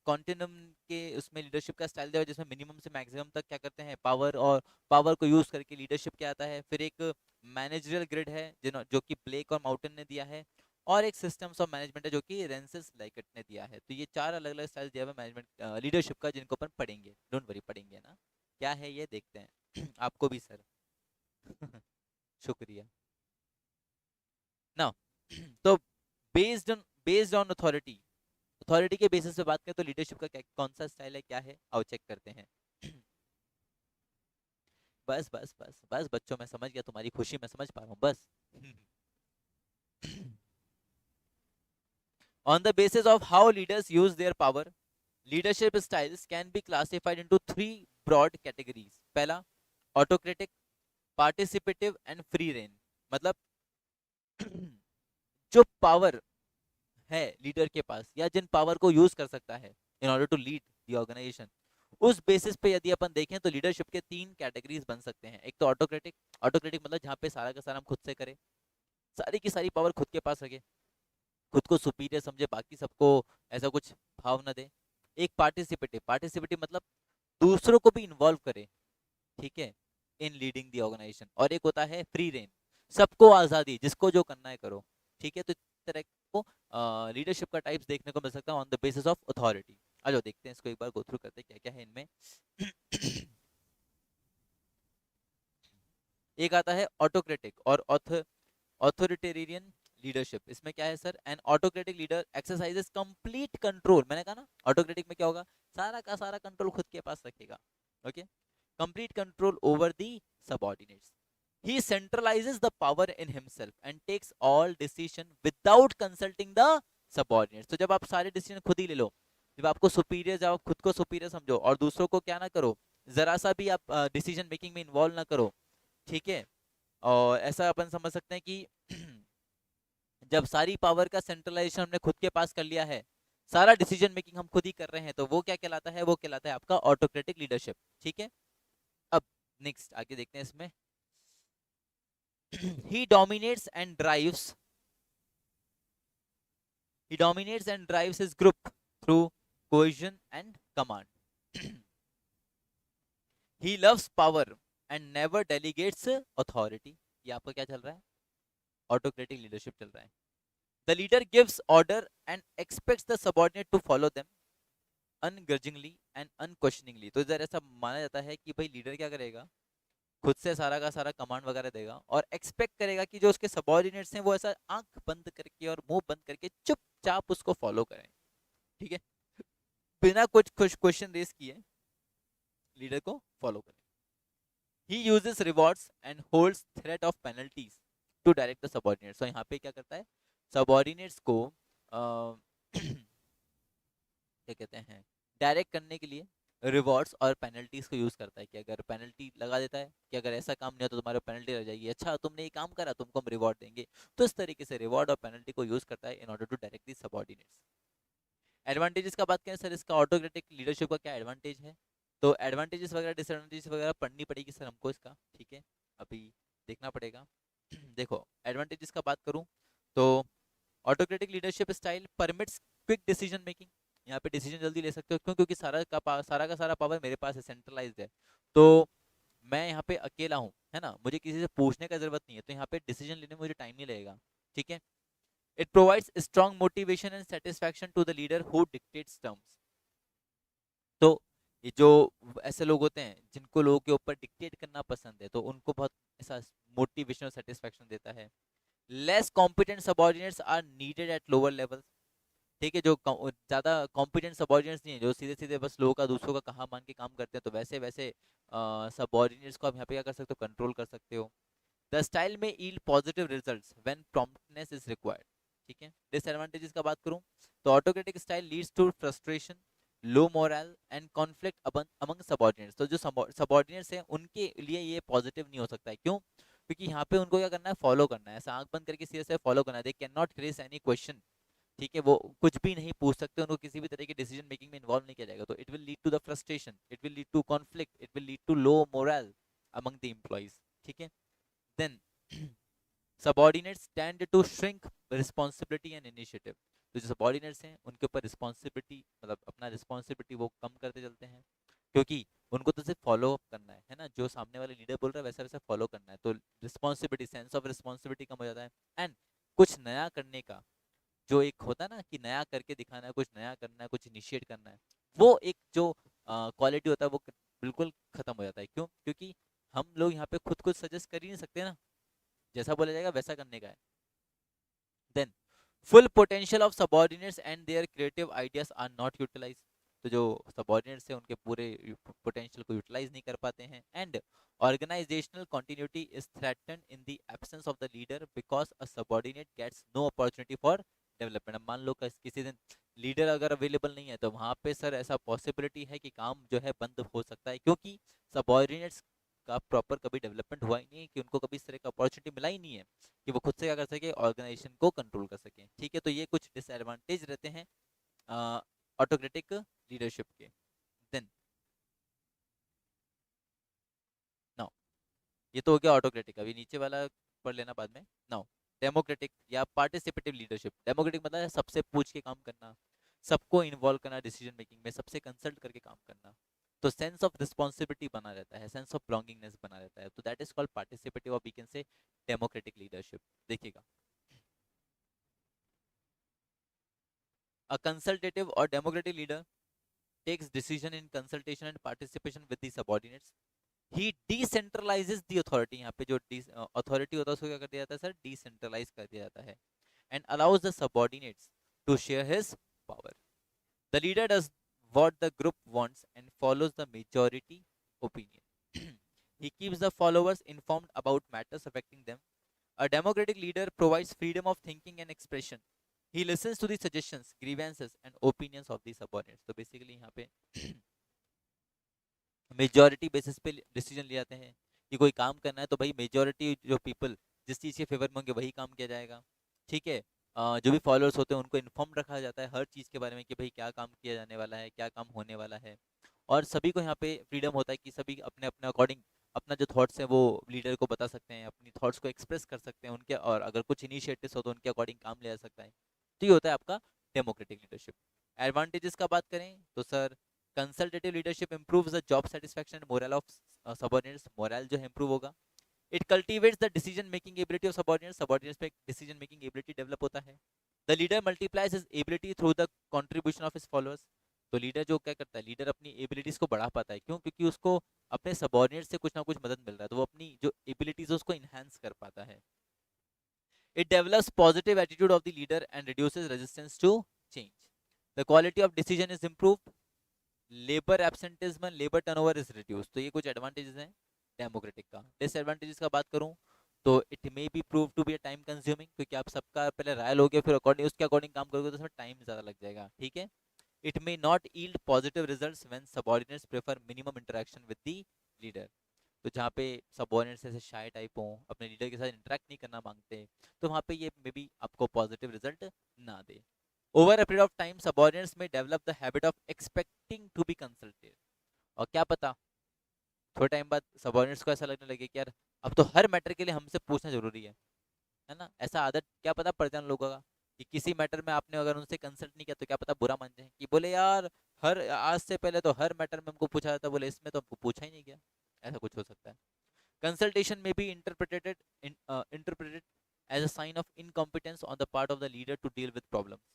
कॉन्टिनम के उसमें लीडरशिप का स्टाइल दिया हुआ है जिसमें मिनिमम से मैक्सिमम तक क्या करते हैं पावर, और पावर को यूज करके लीडरशिप क्या आता है। फिर एक मैनेजरियल ग्रिड है जो कि ब्लेक और माउंटेन ने दिया है, और एक सिस्टम्स ऑफ मैनेजमेंट है जो कि रेंसिस लाइकट ने दिया है। तो ये चार अलग अलग स्टाइल दिया हुआ मैनेजमेंट लीडरशिप का, जिनको अपन पढ़ेंगे, डोंट वरी, पढ़ेंगे ना। क्या है ये देखते हैं आपको भी सर शुक्रिया ना। तो बेस्ड ऑन अथॉरिटी, अथॉरिटी के बेसिस पे बात करें तो लीडरशिप का कौन सा स्टाइल है, क्या है, आओ चेक करते हैं। बस बस बस बस बच्चों, मैं समझ गया, तुम्हारी खुशी मैं समझ पा रहा हूँ, बस। On the basis of how leaders use their power, leadership styles can be classified into three broad categories. पहला autocratic, participative and free reign। मतलब जो पावर है लीडर के पास या जिन पावर को यूज कर सकता है in order to lead the organization, उस बेसिस पे यदि अपन देखें तो लीडरशिप के तीन कैटेगरीज बन सकते हैं। एक तो ऑटोक्रेटिक, ऑटोक्रेटिक मतलब जहाँ पे सारा का सारा हम खुद से करें, सारी की सारी पावर खुद के पास रखे, खुद को सुपीरियर समझे, बाकी सबको ऐसा कुछ भाव न दे। एक पार्टिसिपेटिव, पार्टिसिपेटिव मतलब दूसरों को भी इन्वॉल्व करे, ठीक है, इन लीडिंग द ऑर्गेनाइजेशन। और एक होता है फ्री रेन, सबको आज़ादी, जिसको जो करना है करो, ठीक है। तो इस तरह को लीडरशिप का टाइप्स देखने को मिल सकता है on the basis of authority. आ जाओ देखते हैं इसको एक बार, गो थ्रू करते हैं क्या क्या है इनमें। एक आता है ऑटोक्रेटिक और ऑथोरिटेरियन लीडरशिप। इसमें क्या है sir, N autocratic leader exercises complete control. मैंने कहा ना ऑटोक्रेटिक में क्या होगा, सारा का सारा कंट्रोल खुद के पास रखेगा, okay, complete control over the subordinates. He centralizes the power in himself and takes all decision without consulting the subordinates। तो जब आप सारे डिसीजन खुद ही ले लो, जब आपको सुपीरियर, जब आप खुद को सुपीरियर समझो और दूसरों को क्या ना करो, जरा सा भी आप डिसीजन मेकिंग में इन्वॉल्व ना करो, ठीक है। और ऐसा अपन समझ सकते हैं कि जब सारी पावर का सेंट्रलाइजेशन हमने खुद के पास कर लिया है, सारा डिसीजन मेकिंग हम खुद ही कर रहे हैं, तो वो क्या कहलाता है, वो कहलाता है आपका ऑटोक्रेटिक लीडरशिप, ठीक है। अब नेक्स्ट आगे देखते हैं इसमें। he dominates and drives his group through cohesion and command। he loves power and never delegates authority। ये आपका क्या चल रहा है, ऑटोक्रेटिक लीडरशिप चल रहा है। the leader gives order and expects the subordinate to follow them ungrudgingly and unquestioningly। तो इधर ऐसा माना जाता है कि भाई लीडर क्या करेगा, खुद से सारा का सारा कमांड वगैरह देगा और एक्सपेक्ट करेगा कि जो उसके सबऑर्डिनेट्स हैं वो ऐसा आंख बंद करके और मुंह बंद करके चुपचाप उसको फॉलो करें, ठीक है, बिना कुछ क्वेश्चन रेस किए लीडर को फॉलो करें। He uses rewards and holds threat of penalties to direct the subordinates. तो यहाँ पे क्या करता है, सबऑर्डिनेट्स को क्या कहते हैं, डायरेक्ट करने के लिए रिवॉर्ड्स और पेनल्टीज को यूज करता है। कि अगर पेनल्टी लगा देता है कि अगर ऐसा काम नहीं हो तो तुम्हारे पेनल्टी लग जाएगी, अच्छा तुमने ये काम करा तुमको हम रिवॉर्ड देंगे। तो इस तरीके से रिवॉर्ड और पेनल्टी को यूज करता है in order to direct the subordinates. Advantages का बात करें सर, इसका ऑटोक्रेटिक लीडरशिप का क्या एडवांटेज है, तो एडवांटेजेस वगैरह डिसएडवांटेजेस वगैरह पढ़नी पड़ेगी सर हमको इसका, ठीक है, अभी देखना पड़ेगा। देखो एडवांटेजेस का बात करूं तो autocratic leadership style permits quick decision making. यहाँ पे डिसीजन जल्दी ले सकते हो, क्यों, क्योंकि सारा का सारा पावर मेरे पास है, सेंट्रलाइज्ड है। तो मैं यहाँ पे अकेला हूँ, है ना, मुझे किसी से पूछने का जरूरत नहीं है, तो यहाँ पे डिसीजन लेने में मुझे टाइम नहीं लगेगा, ठीक है। It provides strong motivation and satisfaction to the leader who dictates terms. तो ये जो ऐसे लोग होते हैं जिनको लोगों के ऊपर डिक्टेट करना पसंद है, तो उनको बहुत ऐसा मोटिवेशन और सेटिस्फैक्शन देता है। Less competent subordinates are needed at lower levels, ठीक है, जो ज्यादा कॉम्पिटेंट सबऑर्डिनेट्स नहीं है, जो सीधे सीधे बस लोगों का दूसरों का कहा मान के काम करते हैं, तो वैसे वैसे सबऑर्डिनेट्स को आप यहाँ पे क्या कर सकते हो, कंट्रोल कर सकते हो। The style may yield positive results when promptness is required, ठीक है। डिसएडवांटेजेस का बात करूं तो autocratic style leads to frustration, low morale and conflict among subordinates. तो जो सबऑर्डिनेट्स हैं उनके लिए ये पॉजिटिव नहीं हो सकता है, क्यों, क्योंकि यहाँ पे उनको क्या करना है, फॉलो करना है, ऐसा आंख बंद करके सीधे से फॉलो करना है। They can not raise any question, ठीक है, वो कुछ भी नहीं पूछ सकते, उनको किसी भी तरह की डिसीजन मेकिंग में इन्वॉल्व नहीं किया जाएगा, तो it will lead to the frustration, it will lead to conflict, it will lead to low morale among the employees. ठीक है, then subordinates tend to shrink responsibility and initiative. तो जो subordinates हैं उनके ऊपर रिस्पॉन्सिबिलिटी, मतलब अपना रिस्पॉन्सिबिलिटी वो कम करते चलते हैं, क्योंकि उनको तो सिर्फ फॉलो अप करना है ना, जो सामने वाले लीडर बोल रहा है वैसा वैसा फॉलो करना है, तो रिस्पॉन्सिबिलिटी, सेंस ऑफ रिस्पॉन्सिबिलिटी कम हो जाता है। एंड कुछ नया करने का जो एक होता है ना कि नया करके दिखाना है, कुछ नया करना है, कुछ इनिशिएट करना है, वो एक जो क्वालिटी होता है वो बिल्कुल खत्म हो जाता है। क्यों? क्योंकि हम लोग यहाँ पे खुद कुछ सजेस्ट कर ही नहीं सकते ना, जैसा बोला जाएगा वैसा करने का है। Then full potential of subordinates and their creative ideas are not utilize. तो जो सबॉर्डिनेट्स हैं उनके पूरे पोटेंशियल को यूटिलाइज नहीं कर पाते हैं। And organizational continuity is threatened in the absence of the leader because a subordinate gets no opportunity for development. अब मान लो किसी दिन लीडर अगर अवेलेबल नहीं है तो वहां पे सर ऐसा पॉसिबिलिटी है कि काम जो है बंद हो सकता है, क्योंकि सबॉर्डिनेट्स का प्रॉपर कभी डेवलपमेंट हुआ ही नहीं है, कि उनको कभी इस तरह का अपॉर्चुनिटी मिला ही नहीं है कि वो खुद से क्या कर सके, ऑर्गेनाइजेशन को कंट्रोल कर सके। ठीक है, तो ये कुछ डिसएडवांटेज रहते हैं ऑटोक्रेटिक लीडरशिप के। देन नाउ ये तो हो गया ऑटोक्रेटिक, अभी नीचे वाला पढ़ लेना बाद में। नाउ डेमोक्रेटिक या पार्टिसिपेटिव लीडरशिप। डेमोक्रेटिक मतलब है सबसे पूछ के काम करना, सबको इन्वॉल्व करना डिसीजन मेकिंग में, सबसे कंसल्ट करके काम करना, तो सेंस ऑफ रिस्पॉन्सिबिलिटी बना रहता है, सेंस ऑफ बिलोंगिंगनेस बना रहता है, तो दैट इज कॉल्ड पार्टिसिपेटिव और we can say democratic leadership. देखिएगा, अ कंसल्टेटिव और democratic leader takes decision in consultation and participation with the subordinates. He decentralizes the authority। यहाँ पे जो authority होता है उसको क्या कर दिया जाता है सर, decentralize कर दिया जाता है, and allows the subordinates to share his power. The leader does what the group wants and follows the majority opinion. He keeps the followers informed about matters affecting them. A democratic leader provides freedom of thinking and expression. He listens to the suggestions, grievances and opinions of the subordinates। तो basically यहाँ पे majority basis पे decision ले जाते हैं कि कोई काम करना है तो भाई मेजॉरिटी जो पीपल जिस चीज़ के फेवर में होंगे वही काम किया जाएगा। ठीक है, जो भी फॉलोअर्स होते हैं उनको इन्फॉर्म रखा जाता है हर चीज़ के बारे में कि भाई क्या काम किया जाने वाला है, क्या काम होने वाला है, और सभी को यहाँ पे फ्रीडम होता है कि सभी अपने अपने अकॉर्डिंग अपना जो थॉट्स हैं वो लीडर को बता सकते हैं, अपनी थॉट्स को एक्सप्रेस कर सकते हैं उनके, और अगर कुछ इनिशिएटिव्स हो तो उनके अकॉर्डिंग काम लिया जा सकता है। तो ये होता है आपका डेमोक्रेटिक लीडरशिप। एडवांटेजेस का बात करें तो sir consultative leadership improves the job satisfaction and moral of subordinates. Moral जो है इंप्रूव होगा। It cultivates the decision making ability of subordinates. Subordinates पे डिसीजन मेकिंग एबिलिटी डेवलप होता है। The leader multiplies his ability through the contribution of his followers. तो leader जो क्या करता है, लीडर अपनी एबिलिटीज को बढ़ा पाता है। क्यों? क्योंकि उसको अपने सबऑर्डिनेट से कुछ ना कुछ मदद मिल रहा है, तो वो अपनी जो एबिलिटीज है उसको इनहेंस कर पाता है। It develops positive attitude of the leader and reduces resistance to change. The quality of decision is improved. Labour absenteeism, labour turnover is reduce. तो ये कुछ एडवांटेजेस हैं डेमोक्रेटिक का। डिसएडवांटेजेस का बात करूं तो it may be prove to be time consuming, क्योंकि आप सबका पहले राय लोगे फिर अकॉर्डिंग उसके अकॉर्डिंग काम करोगे तो उसमें टाइम ज़्यादा लग जाएगा। ठीक है, it may not yield positive results when subordinates prefer minimum interaction with the leader. तो जहाँ पे सबऑर्डिनेट्स ऐसे शाय टाइप हों, अपने लीडर के साथ इंटरेक्ट नहीं करना मांगते, तो वहाँ पे ये मे बी आपको पॉजिटिव रिजल्ट ना दे। Over a period of time subordinates में develop the habit of expecting to be consulted. और क्या पता थोड़े टाइम बाद सबऑर्डिनेट्स को ऐसा लगने लगे कि यार अब तो हर मैटर के लिए हमसे पूछना जरूरी है ना। ऐसा आदत क्या पता पड़ जाए लोगों का कि किसी मैटर में आपने अगर उनसे कंसल्ट नहीं किया तो क्या पता बुरा मान जाए, कि बोले यार हर आज से पहले तो हर मैटर में हमको पूछा जाता, बोले इसमें तो हमको पूछा ही नहीं गया। ऐसा कुछ हो सकता है। Consultation may be interpreted as a sign of incompetence on the part of the leader to deal with problems.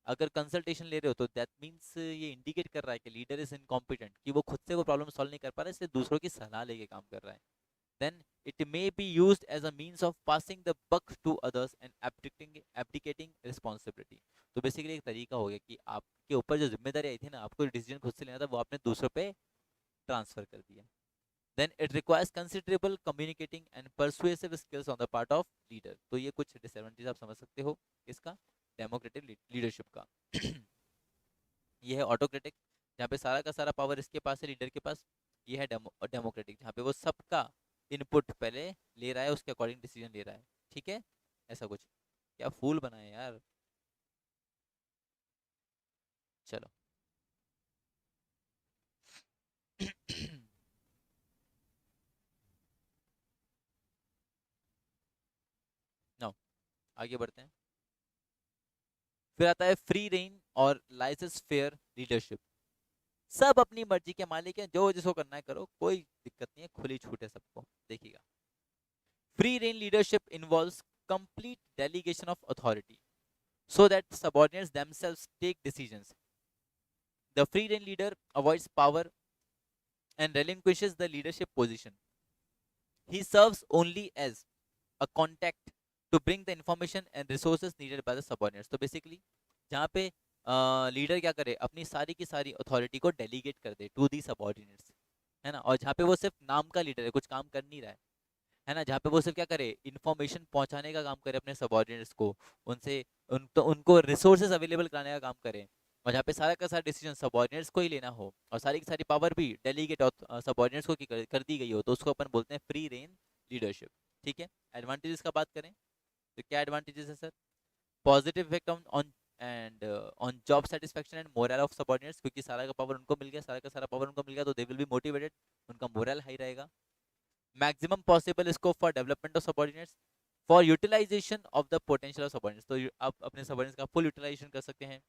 अगर कंसल्टेशन ले रहे हो तो दैट मीन्स ये इंडिकेट कर रहा है कि लीडर इज इनकॉम्पिटेंट, कि वो खुद से वो प्रॉब्लम सॉल्व नहीं कर पा रहा है, इसलिए दूसरों की सलाह लेके काम कर रहा है। then it may be used as a means of passing the buck to others and abdicating responsibility। तो बेसिकली एक तरीका हो गया कि आपके ऊपर जो जिम्मेदारी आई थी ना, आपको डिसीजन खुद से लेना था, वो आपने दूसरों पे ट्रांसफर कर दिया। then it requires considerable communicating and persuasive skills on the part of leader। तो ये कुछ डिसएडवांटेज आप समझ सकते हो इसका, डेमोक्रेटिक लीडरशिप का। ये है ऑटोक्रेटिक, जहाँ पे सारा का सारा पावर इसके पास है, लीडर के पास। ये है डेमोक्रेटिक, जहाँ पे वो सबका इनपुट पहले ले रहा है, उसके अकॉर्डिंग डिसीजन ले रहा है। ठीक है, ऐसा कुछ। क्या फूल बनाए यार। चलो नो, आगे बढ़ते हैं। फिर आता है फ्री रेन और लाइसेंस फेयर लीडरशिप। सब अपनी मर्जी के मालिक हैं, जो जिसको करना है करो, कोई दिक्कत नहीं है, खुली छूट है सबको। देखिएगा, free rein leadership involves complete delegation of authority so that subordinates themselves take decisions. The free rein leader avoids power and relinquishes the leadership position. He serves only as a contact to bring the information and resources needed by the subordinates. तो basically जहाँ पे leader क्या करे, अपनी सारी की सारी authority को डेलीगेट कर दे टू दी सबऑर्डिनेट्स, है ना, और जहाँ पे वो सिर्फ नाम का लीडर है, कुछ काम कर नहीं रहा है ना, जहाँ पे वो सिर्फ क्या करे, इन्फॉर्मेशन पहुंचाने का काम करे अपने सबऑर्डिनेट्स को, उनसे उनको रिसोर्सेज अवेलेबल कराने का काम करे, और जहाँ पे सारा का सारा डिसीजन सबऑर्डिनेट्स को ही लेना हो, और सारी की सारी पावर भी डेलीगेट सबऑर्डिनेट्स को कर दी गई हो, तो उसको अपन बोलते हैं फ्री रेन लीडरशिप। ठीक है, एडवांटेजेस का बात करें तो क्या एडवांटेजेस है sir? Positive effect on on and on job satisfaction and moral of subordinates, क्योंकि सारा का पावर उनको मिल गया, सारा का सारा पावर उनको मिल गया, तो दे विल बी मोटिवेटेड, उनका मोरल हाई रहेगा। Maximum possible scope for development of subordinates, for utilization of the potential of subordinates, तो आप अपने सबऑर्डिनेट्स का फुल यूटिलाइजेशन कर सकते हैं,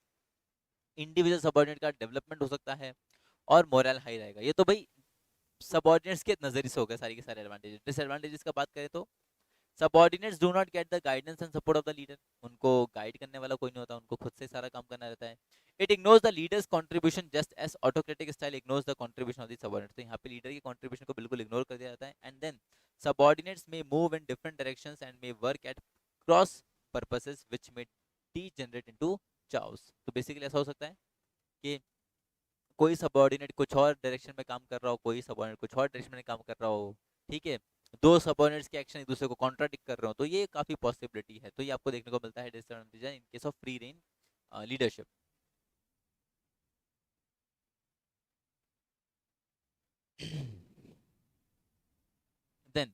इंडिविजुअल सबऑर्डिनेट का डेवलपमेंट हो सकता है, और मोरल हाई रहेगा। ये तो भाई सबऑर्डिनेट्स के नजरिए से हो गए सारी के सारे एडवांटेजेस। डिसएडवांटेजेस का बात करें तो subordinates do not get the guidance and support of the leader, उनको गाइड करने वाला कोई नहीं होता, उनको खुद से सारा काम करना रहता है। It ignores the leader's contribution just as autocratic style ignores the contribution of the subordinates, तो यहाँ पे लीडर की कंट्रीब्यूशन को बिल्कुल इग्नोर कर दिया जाता है। एंड देन सबऑर्डिनेट्स में move in different directions and may work at cross purposes which may degenerate into chaos, तो बेसिकली ऐसा हो सकता है कि कोई सबऑर्डिनेट कुछ और डायरेक्शन में काम कर रहा हो, कोई सबऑर्डिनेट कुछ और डायरेक्शन में काम कर रहा हो, ठीक है, दो सबऑर्डिनेट्स के एक्शन एक दूसरे को कॉन्ट्राडिक्ट कर रहे हो, तो ये काफी पॉसिबिलिटी है, तो ये आपको देखने को मिलता है disadvantage in case of free rein leadership. Then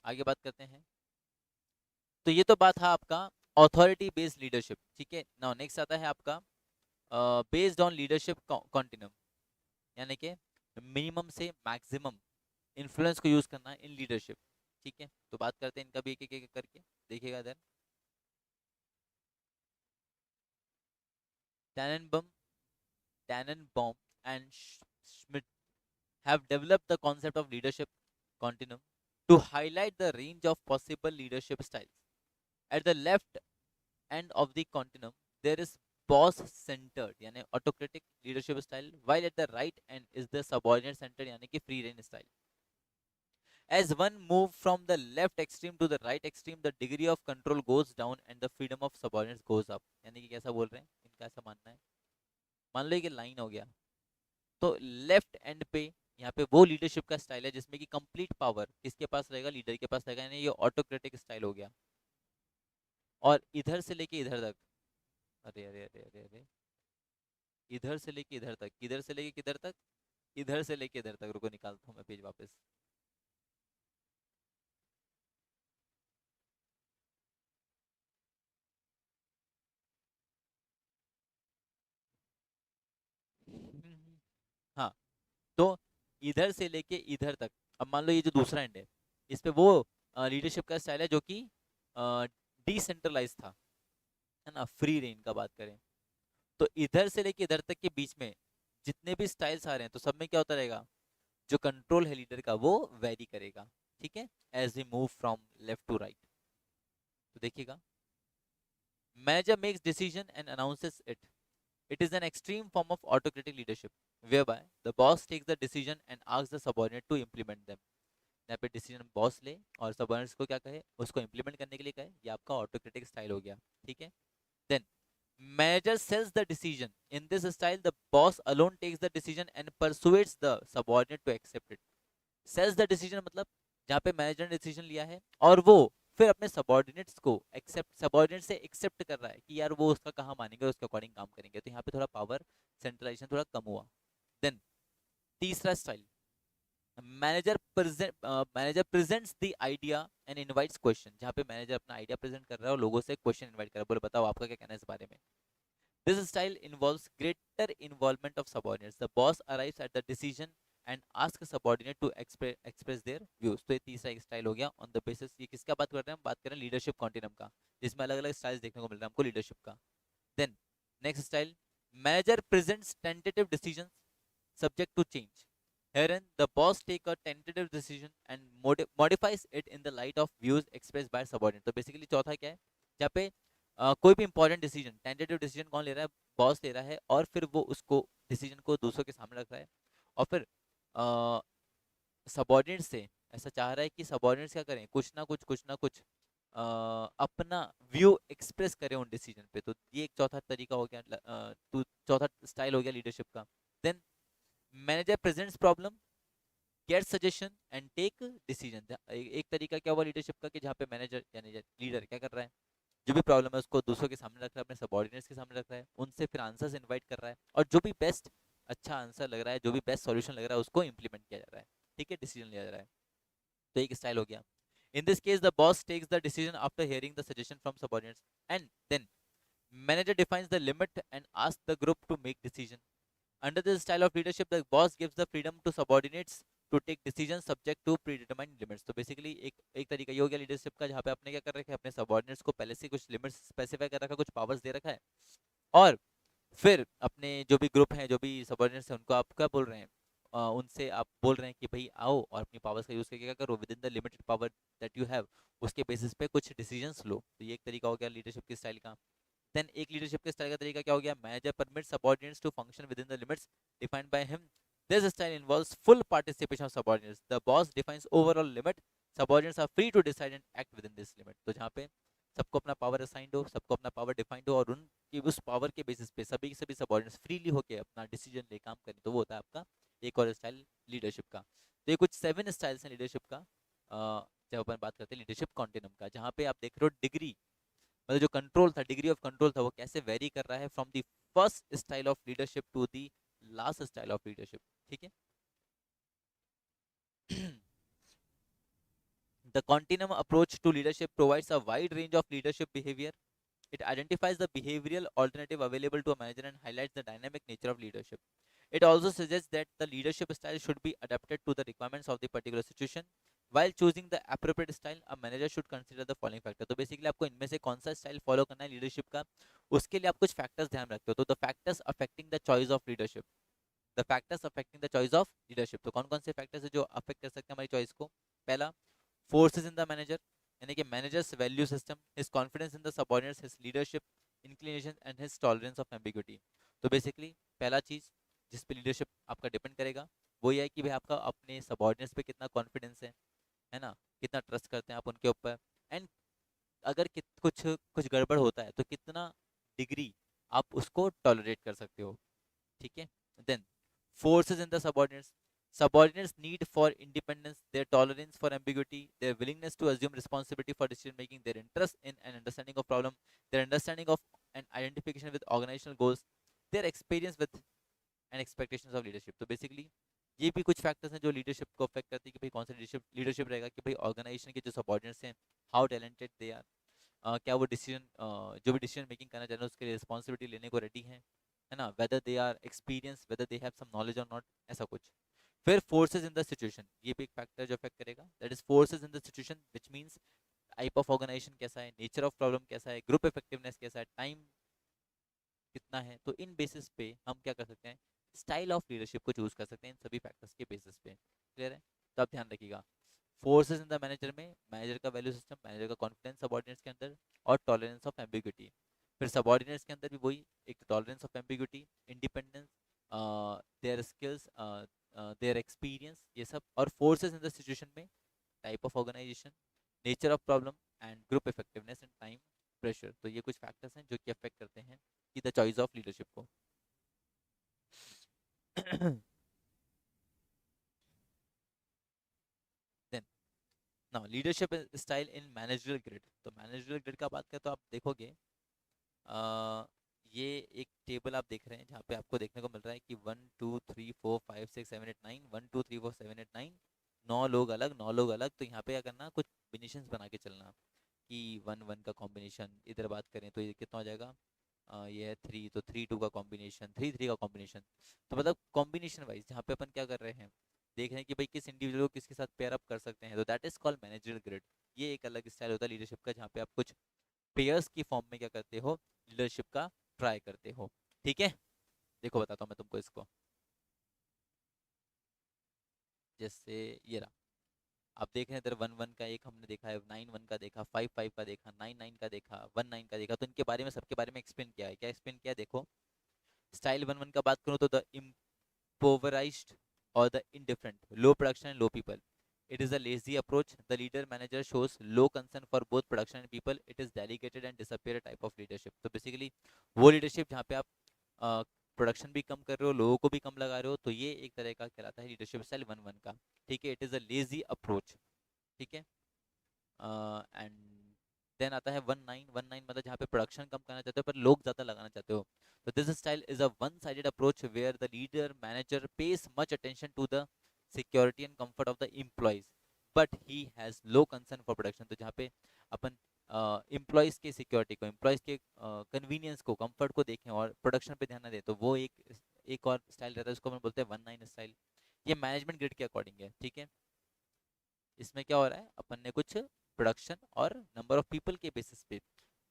आगे बात करते हैं, तो ये तो बात है आपका अथॉरिटी बेस्ड लीडरशिप। ठीक है, नाउ नेक्स्ट आता है आपका बेस्ड ऑन लीडरशिप कॉन्टिन्यूम, यानी कि मिनिमम से मैक्सिमम इन्फ्लुएंस को यूज करना है इन लीडरशिप। ठीक है, तो बात करते हैं इनका भी एक एक करके, देखिएगा इधर। टैननबम Tannenbaum and Schmidt have developed the concept of leadership continuum to highlight the range of possible leadership styles. At the left end of the continuum, there is boss-centered, यानी autocratic leadership style, while at the right end is the subordinate-centered, यानी कि free reign style. As one move from the left extreme to the right extreme, the degree of control goes down and the freedom of subordinates goes up. यानी कि कैसा बोल रहे हैं, इनका ऐसा मानना है, मान लो ये लाइन हो गया, तो लेफ्ट एंड पे यहाँ पे वो लीडरशिप का स्टाइल है जिसमें कि कंप्लीट पावर किसके पास रहेगा, लीडर के पास रहेगा, यानी ये ऑटोक्रेटिक स्टाइल हो गया। और इधर से लेके इधर तक, अरे अरे अरे अरे अरे, इधर से लेके इधर तक, किधर से लेके किधर तक, इधर से लेके इधर तक, रुको निकालता हूँ मैं पेज वापस। हाँ, तो इधर से लेके इधर तक, अब मान लो ये जो दूसरा एंड है, इस पे वो लीडरशिप का स्टाइल है जो कि डिसेंट्रलाइज था, है ना, फ्री रेन का बात करें, तो इधर से लेके इधर तक के बीच में जितने भी स्टाइल्स आ रहे हैं, तो सब में क्या होता रहेगा, जो कंट्रोल है लीडर का वो वेरी करेगा। ठीक है, as we move from left to right, तो देखिएगा, manager makes decision and announces it, it is an extreme form of autocratic leadership whereby the boss takes the decision and asks the subordinate to implement them। यहाँ पे decision boss ले और subordinates को क्या कहे, उसको इंप्लीमेंट करने के लिए कहे, ये आपका ऑटोक्रेटिक स्टाइल हो गया। ठीक है, then manager sells the decision, in this style the boss alone takes the decision and persuades the subordinate to accept it। sells the decision मतलब जहाँ पे मैनेजर ने डिसीजन लिया है और वो फिर अपने सबऑर्डिनेट्स को सबऑर्डिनेट से एक्सेप्ट कर रहा है कि यार वो उसका कहाँ मानेंगे, उसके अकॉर्डिंग काम करेंगे, तो यहाँ पे थोड़ा पावर सेंट्रलाइजेशन थोड़ा कम हुआ। देन तीसरा style, manager presents the idea and invites question, जहाँ पे मैनेजर अपना आइडिया प्रेजेंट कर रहा है और लोगों से क्वेश्चन इनवाइट कर रहा है, बोले बताओ आपका क्या कहना है इस बारे में। This style involves greater involvement of subordinates. The boss arrives at the decision and asks subordinate to express their views. तो ये तीसरा एक स्टाइल हो गया ऑन द बेसिस। ये किसका बात कर रहे हैं हम? बात कर रहे हैं लीडरशिप कॉन्टिनम का, जिसमें अलग अलग स्टाइल्स देखने को मिल रहा है हमको लीडरशिप का। Then next style, manager presents tentative decision subject to change. Herein, the boss take a tentative decision and modifies it in the light of views expressed by subordinate. तो बेसिकली चौथा क्या है, जहाँ पे कोई भी इंपॉर्टेंट डिसीजन, टेंटेटिव डिसीजन कौन ले रहा है? बॉस ले रहा है, और फिर वो उसको डिसीजन को दूसरों के सामने रख रहा है, और फिर सबॉर्डिनेट से ऐसा चाह रहा है कि सबॉर्डिनेट्स क्या करें, कुछ ना कुछ अपना व्यू एक्सप्रेस करें उन डिसीजन पे। तो ये एक चौथा तरीका हो गया, चौथा स्टाइल हो गया लीडरशिप का। Then manager presents problem, get suggestion and take decision. एक तरीका क्या हुआ लीडरशिप का कि जहाँ पे मैनेजर यानी लीडर क्या कर रहा है, जो भी प्रॉब्लम है उसको दूसरों के सामने रख रहा है, अपने सबॉर्डिनेट्स के सामने रख रहा है, उनसे फिर आंसर्स इनवाइट कर रहा है, और जो भी बेस्ट अच्छा आंसर लग रहा है, जो भी बेस्ट सॉल्यूशन लग रहा है, उसको इंप्लीमेंट किया जा रहा है, ठीक है, डिसीजन लिया जा रहा है। तो एक स्टाइल हो गया। In this case the boss takes the decision after hearing the suggestion from subordinates, and then manager defines the limit and ask the group to make decision. Under this style of leadership, the boss gives the freedom to subordinates to take decisions subject to predetermined limits. तो basically एक तरीका ये हो गया leadership का, जहाँ पे आपने क्या कर रखा है, अपने सबॉर्डिनेट्स को पहले से कुछ लिमिट्स स्पेसिफाई कर रखा है, कुछ पावर्स दे रखा है, और फिर अपने जो भी ग्रुप हैं, जो भी सबॉर्डिनेट्स हैं, उनको आप क्या बोल रहे हैं, उनसे आप बोल रहे हैं कि भाई आओ और अपनी पावर्स का यूज़ करके क्या करो, with in the limited power that you have, उसके बेसिस पे कुछ डिसीजंस लो। तो ये एक तरीका हो गया लीडरशिप के स्टाइल का। देन एक लीडरशिप के स्टाइल का तरीका क्या हो गया, manager permits subordinates to function within the limits defined by him. This style involves full participation of subordinates. The boss defines overall limit, subordinates are free to decide and act within this limit. तो जहाँ पे सबको अपना power assigned हो, सबको अपना power defined हो, और उनकी उस पावर के बेसिस पे सभी सबऑर्डिनेट्स फ्रीली होकर अपना डिसीजन ले काम करें, तो वो होता है आपका एक और स्टाइल लीडरशिप का। तो ये कुछ 7 स्टाइल्स हैं लीडरशिप का। जब अपन बात करते हैं लीडरशिप कॉन्टिनम का, जहाँ पे आप देख रहे हो डिग्री, मतलब जो कंट्रोल था, डिग्री ऑफ कंट्रोल था, वो कैसे वेरी कर रहा है from the first style of leadership to the last style of leadership, ठीक है। The continuum approach to leadership provides a wide range of leadership behavior. It identifies the behavioral alternative available to a manager and highlights the dynamic nature of leadership. It also suggests that the leadership style should be adapted to the requirements of the particular situation. While choosing the appropriate style, a manager should consider the following factor. तो basically आपको इनमें से कौन सा style follow करना है leadership का, उसके लिए आप कुछ फैक्टर्स ध्यान रखते हो। तो the factors affecting the choice of leadership, the factors affecting the choice of leadership. तो कौन कौन से फैक्टर्स है जो अफेक्ट कर सकते हैं हमारी चॉइस को? पहला, फोर्सेस इन द मैनेजर, यानी कि managers value system, his confidence in the subordinates, his leadership inclination and his tolerance of ambiguity. तो बेसिकली पहला चीज जिस पे लीडरशिप आपका डिपेंड करेगा वो ये है कि भाई आपका अपने सबऑर्डिनेट्स पे कितना कॉन्फिडेंस है ना, कितना ट्रस्ट करते हैं आप उनके ऊपर, एंड अगर कुछ कुछ गड़बड़ होता है तो कितना डिग्री आप उसको टॉलरेट कर सकते हो, ठीक है। Then forces in the subordinates, subordinates need for independence, their tolerance for ambiguity, their willingness to assume responsibility for decision making, their interest in an understanding of problem, their understanding of and identification with organizational goals, their experience with and expectations of leadership। तो basically ये भी कुछ factors हैं जो leadership को affect करते हैं कि भाई कौन सा लीडरशिप लीडरशिप रहेगा, कि भाई ऑर्गेनाइजेशन के जो सबॉर्डिनेट्स हैं हाउ टैलेंटेड दे आर, क्या वो डिसीजन जो भी डिसीजन मेकिंग करना चाह रहे हैं उसके लिए रिस्पॉन्सिबिलिटी लेने को रेडी हैं, है ना, whether they are experience, whether they have some knowledge और नॉट, ऐसा कुछ। फिर फोर्सेज इन द सिचुएशन, ये भी एक फैक्टर जो अफेक्ट करेगा, that is forces in the situation, which means type of organization कैसा है, नेचर ऑफ प्रॉब्लम कैसा है, ग्रुप इफेक्टिवनेस कैसा है, टाइम कितना है। तो इन बेसिस पे हम क्या कर सकते हैं, स्टाइल ऑफ लीडरशिप को चूज कर सकते हैं इन सभी फैक्टर्स के बेसिस पे। क्लियर है? तो आप ध्यान रखिएगा, फोर्सेस इन द मैनेजर में मैनेजर का वैल्यू सिस्टम, मैनेजर का कॉन्फिडेंस सबऑर्डिनेट्स के अंदर, और टॉलरेंस ऑफ एम्बिग्यूटी। फिर सबऑर्डिनेट्स के अंदर भी वही, एक tolerance of ambiguity, independence, their skills, their experience, ये सब। और फोर्सेस इन द सिचुएशन में type of organization, nature of problem and group effectiveness and time pressure. तो ये कुछ फैक्टर्स हैं जो कि अफेक्ट करते हैं कि द चॉइस ऑफ लीडरशिप को। Then now leadership style in managerial grid. तो मैनेजरियल ग्रिड का बात करें तो आप देखोगे, ये एक टेबल आप देख रहे हैं जहाँ पे आपको देखने को मिल रहा है कि 1 2 3 4 5 6 7 8 9, 1 2 3 4 7 8 9, 9 लोग अलग 9 लोग अलग। तो यहाँ पे क्या करना, कुछ कॉम्बिनेशंस बना के चलना, कि 1 1 का कॉम्बिनेशन, इधर बात करें तो ये कितना हो जाएगा, ये है 3, तो 3 2 का कॉम्बिनेशन, 3 3 का कॉम्बिनेशन। तो मतलब कॉम्बिनेशन वाइज जहाँ पे अपन क्या कर रहे हैं, देख रहे हैं कि भाई किस इंडिविजुअल को किसके साथ पेयर अप कर सकते हैं, तो that is called managerial grid. ये एक अलग स्टाइल होता है लीडरशिप का, जहाँ पे आप कुछ पेयर्स की फॉर्म में क्या करते हो, लीडरशिप का ट्राई करते हो। ठीक है, देखो बताता हूँ मैं तुमको इसको। जैसे ये रहा, आप देख रहे हैं इधर 1 1 का एक हमने देखा है, 9 1 का देखा, 5 5 का देखा, 9 9 का देखा, 1 9 का देखा। तो इनके बारे में, सबके बारे में एक्सप्लेन किया है। क्या एक्सप्लेन किया है, देखो। स्टाइल 1 1 का बात करूँ तो the impoverished or the indifferent, low production and low people. It is a lazy approach. The leader manager shows low concern for both production and people. It is delegated and disappear type of leadership. तो basically वो leadership जहाँ पे आप production भी कम कर रहे हो, लोगों को भी कम लगा रहे हो, तो ये एक तरह का कहलाता है लीडरशिप स्टाइल 1 1 का। ठीक है, it is a lazy approach. ठीक है, एंड देन आता है 1 9 मतलब जहाँ पे प्रोडक्शन कम करना चाहते हो पर लोग ज़्यादा लगाना चाहते हो। तो this style is a one sided approach where the leader manager pays much attention to the security and comfort of the employees, but he has low concern for production. तो जहाँ पे अपन एम्प्लॉयज़ के सिक्योरिटी को, employees के convenience को, comfort को देखें और प्रोडक्शन पे ध्यान न दें, तो वो एक और स्टाइल रहता है, उसको हम बोलते हैं 1 9 स्टाइल। ये मैनेजमेंट ग्रिड के अकॉर्डिंग है। ठीक है, इसमें क्या हो रहा है, अपन ने कुछ प्रोडक्शन और नंबर ऑफ पीपल के बेसिस पे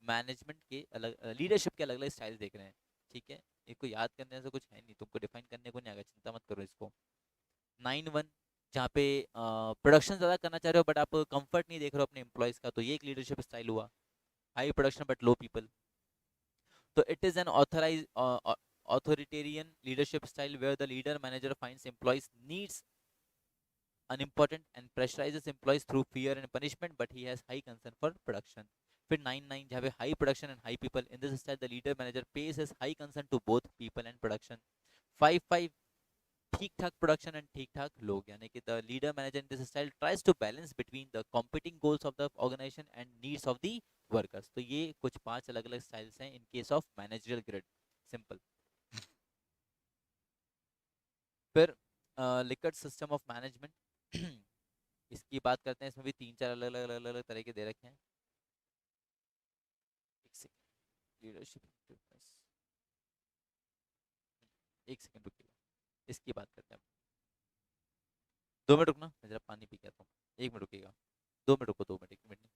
मैनेजमेंट के अलग, लीडरशिप के अलग अलग स्टाइल देख रहे हैं। ठीक है, इसको याद करने से कुछ है नहीं, तुमको डिफाइन करने को नहीं आएगा, चिंता मत करो इसको। 9 1 जहाँ पे प्रोडक्शन ज़्यादा करना चाह रहे हो बट आप कंफर्ट नहीं देख रहे हो अपने एम्प्लॉयज़ का, तो ये एक लीडरशिप स्टाइल हुआ। High production but low people, तो it is an authorise authoritarian leadership style where the leader manager finds employees needs unimportant and pressurizes employees through fear and punishment, but he has high concern for production. फिर 9 9 जहाँ पे high production and high people, in this style the leader manager pays his high concern to both people and production. 5 5 ठीक ठाक production and ठीक ठाक लोग, यानी कि the leader manager in this style tries to balance between the competing goals of the organization and needs of the workers. तो ये कुछ 5 अलग अलग स्टाइल्स हैं in case of managerial grid. Simple. फिर लिकर्ट सिस्टम ऑफ मैनेजमेंट, इसकी बात करते हैं। इसमें भी 3 4 अलग अलग अलग अलग तरह के दे रखे हैं। एक सेकंड, लीडरशिप, एक सेकंड रुकिएगा, इसकी बात करते हैं। 2 मिनट रुकना, मैं जरा पानी पी के आता हूँ। 1 मिनट रुकिएगा, 2 मिनट रुको, 2 मिनट, 1 मिनट।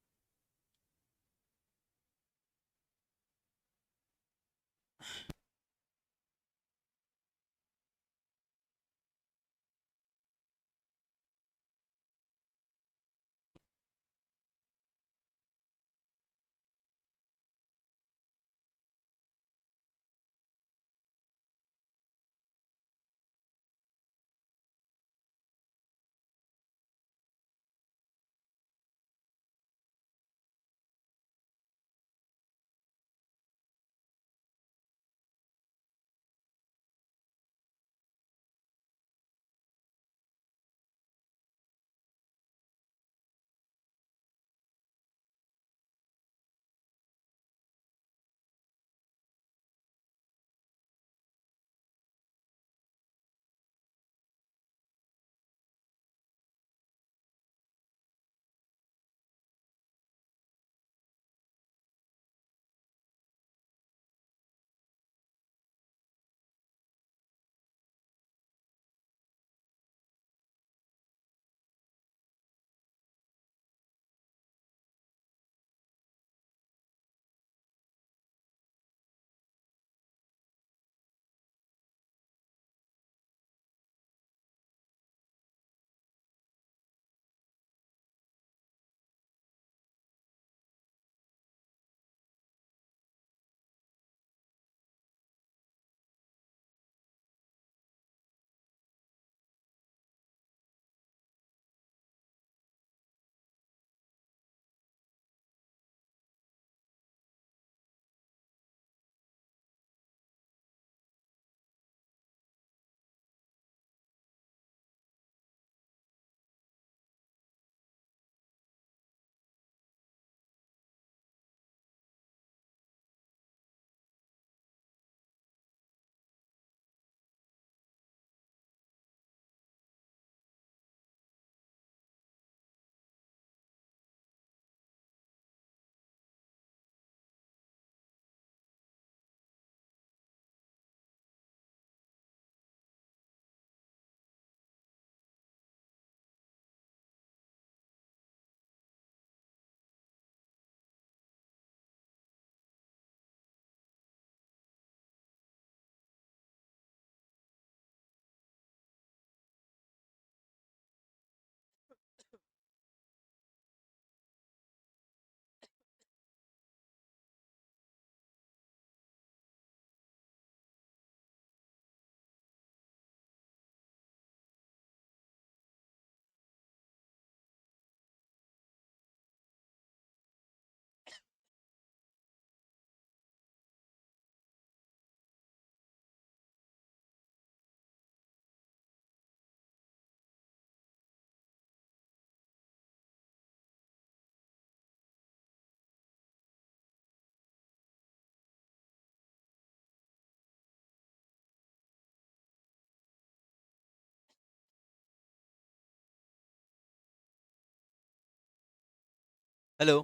हेलो।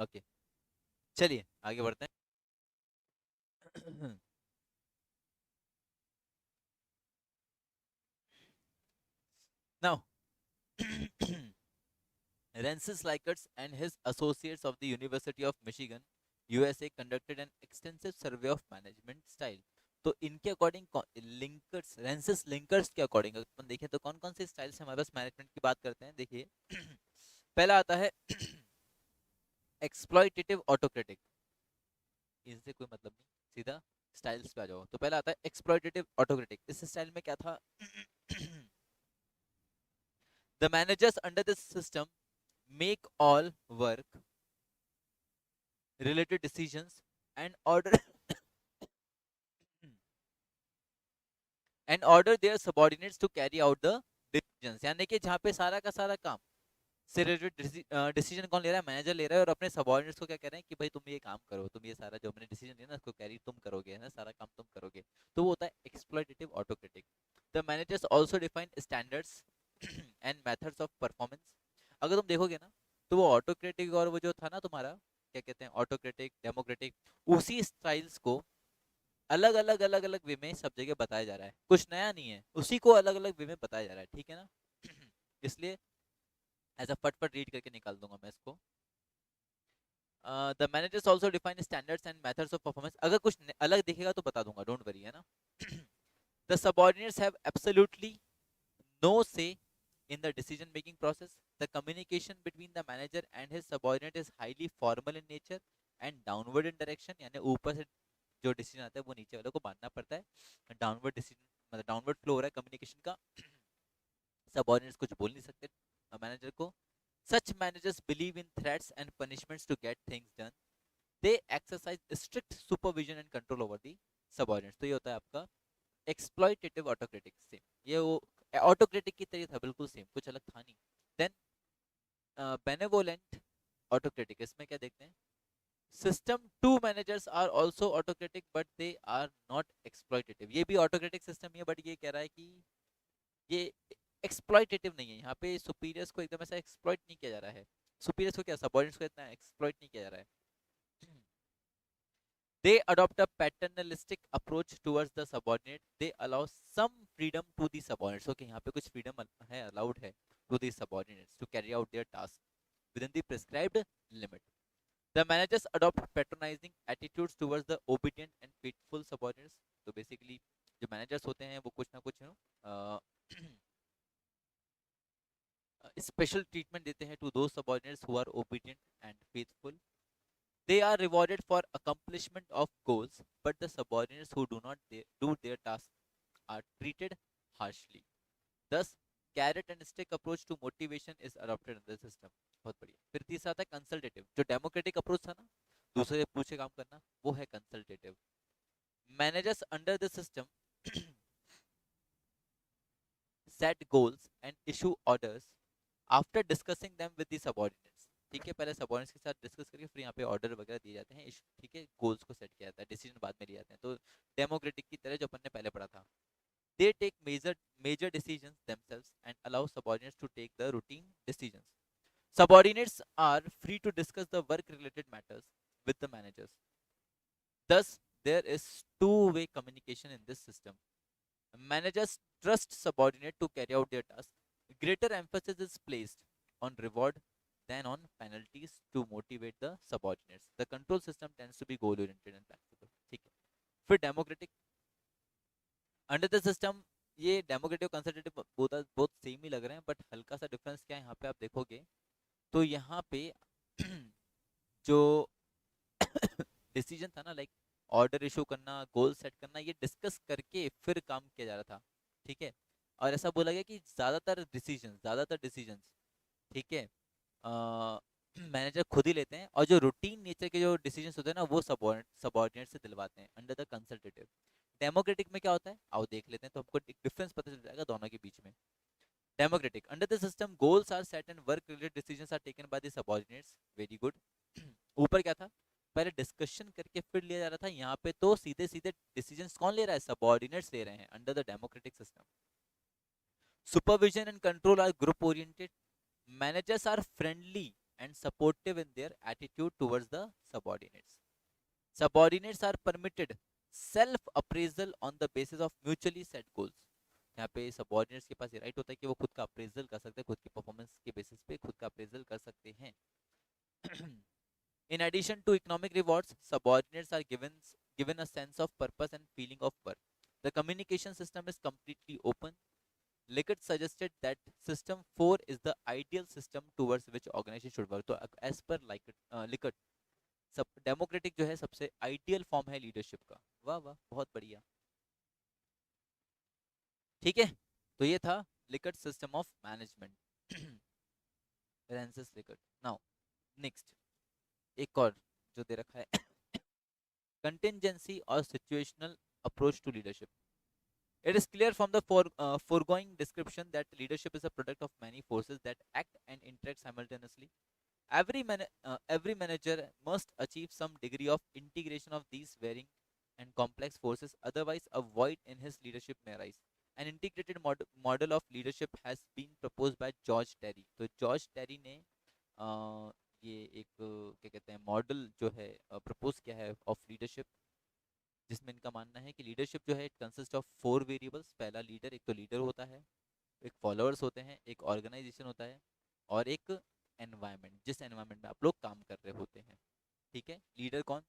ओके, चलिए आगे बढ़ते हैं। Now Rensis Likert and his associates of the University of Michigan, USA, conducted an extensive survey of management style. तो इनके अकॉर्डिंग लिंकर्स, रेंसिस लिंकर्स के अकॉर्डिंग अपन देखें तो कौन कौन से स्टाइल से हमारे पास मैनेजमेंट की बात करते हैं, देखिए। पहला आता है एक्सप्लॉइटेटिव ऑटोक्रेटिक। इससे कोई मतलब नहीं, सीधा स्टाइल्स पे आ जाओ। तो पहला आता है एक्सप्लॉइटेटिव ऑटोक्रेटिक। इस स्टाइल में क्या था? The managers under this system make all work related decisions and order and order their subordinates to carry out the decisions। यानी कि जहाँ पे सारा का सारा काम से रिलेटेड डिसीजन कौन ले रहा है? मैनेजर ले रहा है। और अपने सबॉर्डिनेट्स को क्या कह रहे हैं कि भाई तुम ये काम करो, तुम ये सारा जो मैंने डिसीजन लिया ना उसको कैरी तुम करोगे, है ना, सारा काम तुम करोगे। तो वो होता है exploitative autocratic. The managers also define standards and methods of performance. अगर तुम देखोगे ना तो वो ऑटोक्रेटिक और वो जो था ना तुम्हारा, क्या कहते हैं, ऑटोक्रेटिक, डेमोक्रेटिक, उसी स्टाइल्स को अलग अलग अलग अलग वे में सब जगह बताया जा रहा है। कुछ नया नहीं है, उसी को अलग अलग वे में बताया जा रहा है, ठीक है ना। इसलिए ऐसा फटफट रीड करके निकाल दूंगा मैं इसको। The managers also define standards and methods of performance. अगर कुछ अलग दिखेगा तो बता दूंगा, डोंट वरी, है ना। The subordinates have absolutely no say in the decision making process. The communication between the manager and his subordinate is highly formal in nature and downward in direction। यानी ऊपर से जो डिसीजन आता है वो नीचे वाले को मानना पड़ता है। डाउनवर्ड डिसीजन मतलब डाउनवर्ड फ्लो हो रहा है कम्युनिकेशन का। सबऑर्डिनेट्स कुछ बोल नहीं सकते मैनेजर को। Such managers believe in threats and punishments to get things done. They exercise strict supervision and control over the subordinates. तो ये होता है आपका एक्सप्लॉइटेटिव ऑटोक्रेटिक। सेम ये वो ऑटोक्रेटिक की तरह था, बिल्कुल सेम, कुछ अलग था नहीं। देन बेनेवोलेंट ऑटोक्रेटिक, इसमें क्या देखते हैं? System two managers are also autocratic but they are not exploitative. ये भी ऑटोक्रेटिक सिस्टम ही है, बट ये कह रहा है कि ये एक्सप्लॉइटेटिव नहीं है। यहाँ पे सुपीरियर्स को एकदम ऐसा एक्सप्लॉइट नहीं किया जा रहा है। सुपीरियर्स को क्या, सबऑर्डिनेट्स को इतना एक्सप्लॉइट नहीं किया जा रहा है। They adopt a paternalistic approach towards the subordinate. They allow some freedom to the subordinates. Okay, यहाँ पे कुछ freedom है, allowed है to the subordinates to carry out their task within the prescribed limit. The managers adopt patronizing attitudes towards the obedient and faithful subordinates. तो basically जो managers होते हैं वो कुछ ना कुछ special treatment देते हैं to those subordinates who are obedient and faithful. They are rewarded for accomplishment of goals, but the subordinates who do not do their tasks are treated harshly. Thus, carrot and stick approach to motivation is adopted in the system. बहुत बढ़िया। फिर तीसरा आता है consultative. जो democratic approach था ना, दूसरे से पूछे काम करना, वो है consultative. Managers under the system set goals and issue orders after discussing them with the subordinates। ठीक है, पहले सबऑर्डिनेट्स के साथ डिस्कस करके फिर यहाँ पे ऑर्डर वगैरह दिए जाते हैं, ठीक है, गोल्स को सेट किया जाता है, डिसीजन बाद में लिए जाते हैं। तो डेमोक्रेटिक की तरह जो अपन ने पहले पढ़ा था। They take major decisions themselves and allow subordinates to take the routine decisions. Subordinates are free to discuss the work related matters with the managers. Thus there is two-way communication in this system. Managers trust subordinate to carry out their task. Greater emphasis is placed on reward than on penalties to motivate the subordinates. The control system tends to be goal oriented and flexible। ठीक है। फिर democratic under the system, ये democratic consultative बहुत same ही लग रहे हैं, but हल्का सा डिफरेंस क्या है यहाँ पे आप देखोगे तो यहाँ पे जो डिसीजन था ना, लाइक ऑर्डर इशू करना, गोल सेट करना, ये डिस्कस करके फिर काम किया जा रहा था, ठीक है। और ऐसा बोला गया कि ज़्यादातर डिसीजंस, ठीक है, मैनेजर खुद ही लेते हैं, और जो रूटीन नेचर के जो डिसीजंस होते हैं ना वो सबऑर्डिनेट से दिलवाते हैं अंडर द कंसल्टेटिव। डेमोक्रेटिक में क्या होता है, आओ देख लेते हैं तो हमको एक डिफरेंस पता चल जाएगा दोनों के बीच में। Democratic under the system goals are set and work related decisions are taken by the subordinates. Very good. ऊपर क्या था, पहले डिस्कशन करके फिर लिया जा रहा था, यहाँ पे तो सीधे सीधे डिसीजंस कौन ले रहा है, सबऑर्डिनेट्स ले रहे हैं under the democratic system. Supervision and control are group oriented. Managers are friendly and supportive in their attitude towards the subordinates. Subordinates are permitted self appraisal on the basis of mutually set goals. यहाँ पे subordinates के पास ये right होता है कि वो खुद का अप्रेजल कर सकते हैं, खुद की परफॉर्मेंस के बेसिस पे खुद का अप्रेजल कर सकते हैं. In addition to economic rewards, subordinates are given a sense of purpose and feeling of worth. The communication system is completely open. Lickett suggested that system 4 is the ideal system towards which organization should work. तो as per Lickett, सब democratic जो है सबसे ideal form है leadership का. वाह वाह, बहुत बढ़िया. ठीक है, तो ये था Likert system of management. Francis Likert. Now next एक और जो दे रखा है, कंटिंजेंसी और situational approach to leadership. It is clear from the foregoing description that leadership is a product of many forces that act and interact simultaneously. Every manager must achieve some degree of integration of these varying and complex forces, otherwise a void in his leadership may arise. An integrated model of leadership has been proposed by George Terry. तो George टेरी ने ये एक क्या कहते हैं model जो है propose किया है ऑफ लीडरशिप, जिसमें इनका मानना है कि लीडरशिप जो है इट कंसिस्ट ऑफ 4 वेरिएबल्स. पहला लीडर, एक तो लीडर होता है, एक फॉलोअर्स होते हैं, एक ऑर्गेनाइजेशन होता है, और एक एनवायरनमेंट, जिस एनवायरनमेंट में आप लोग काम कर रहे होते हैं. ठीक है, लीडर कौन?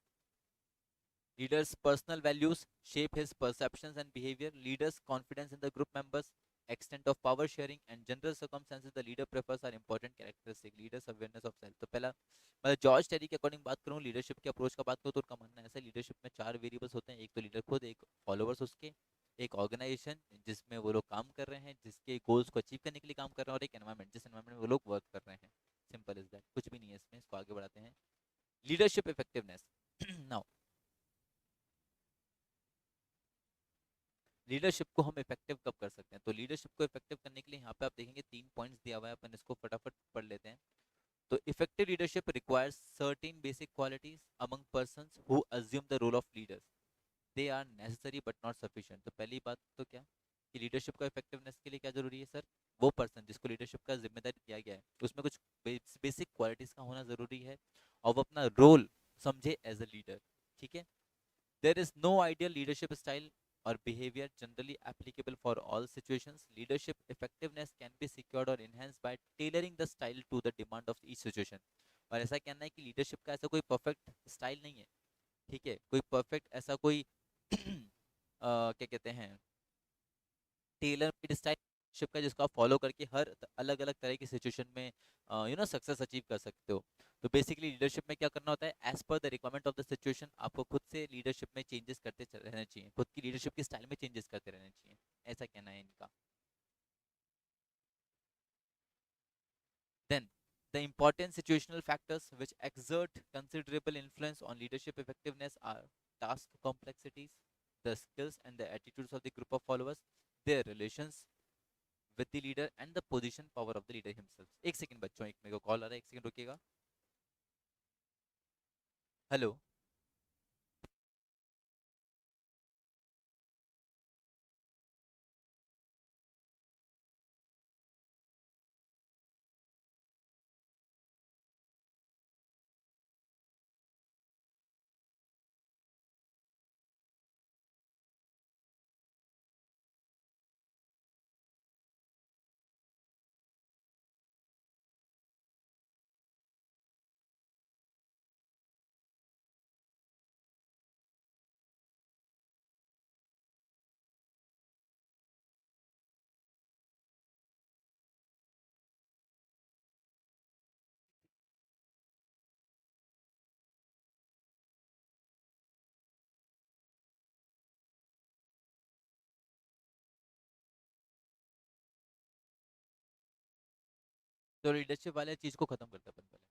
Leader's personal values shape his perceptions and behavior. Leader's confidence in the group members, extent of power sharing, and general circumstances the leader prefers are important characteristics. Leader's awareness of self. तो पहला मतलब George टेरी के according बात करूँ, leadership के approach का बात करूँ, तो उनका मानना ऐसा है लीडरशिप में 4 वेरिएबल्स होते हैं. एक तो लीडर खुद, एक फॉलोअर्स उसके, एक ऑर्गेनाइजेशन जिसमें वो लोग काम कर रहे हैं, जिसके गोल्स को अचीव करने के लिए काम कर रहे हैं, और एक एनवायरनमेंट, जिस एनवायरनमेंट में वो लोग वर्क कर रहे हैं. सिंपल इज दैट, कुछ भी नहीं है इसमें. इसको आगे बढ़ाते हैं. Leadership effectiveness. नाउ लीडरशिप को हम इफेक्टिव कब कर सकते हैं? तो लीडरशिप को इफेक्टिव करने के लिए यहाँ पे आप देखेंगे 3 पॉइंट्स दिया हुआ है, अपन इसको फटाफट पढ़ लेते हैं. तो effective leadership requires certain basic qualities among persons who assume the role of leaders. They are necessary but not sufficient. तो पहली बात तो क्या कि लीडरशिप का इफेक्टिवनेस के लिए क्या जरूरी है सर? वो पर्सन जिसको लीडरशिप का जिम्मेदारी दिया गया है उसमें कुछ बेसिक क्वालिटीज का होना जरूरी है, और वो अपना रोल समझे एज अ लीडर. ठीक है. There is no ideal leadership style or behavior generally applicable for all situations. Leadership effectiveness can be secured or enhanced by tailoring the style to the demand of each situation. और ऐसा कहना है कि leadership का ऐसा कोई perfect style नहीं है. ठीक है, कोई परफेक्ट ऐसा कोई क्या कहते हैं टेलर मेड स्टाइल का जिसको आप फॉलो करके हर अलग अलग तरह की सिचुएशन में सक्सेस अचीव कर सकते हो. तो बेसिकली लीडरशिप में क्या करना होता है, as per the requirement of the situation आपको खुद से लीडरशिप में चेंजेस करते रहना चाहिए, खुद की लीडरशिप की स्टाइल में चेंजेस करते रहना चाहिए. ऐसा कहना है इनका. Then the important situational factors which exert considerable influence on leadership effectiveness are task complexities, the skills and the attitudes of the group of followers, their relations with the leader and the position power of the leader himself. एक second बच्चों, एक मेरे को call आ रहा है, एक second रुकिएगा. Hello. तो leadership वाले चीज को खत्म करते हैं अपन पहले,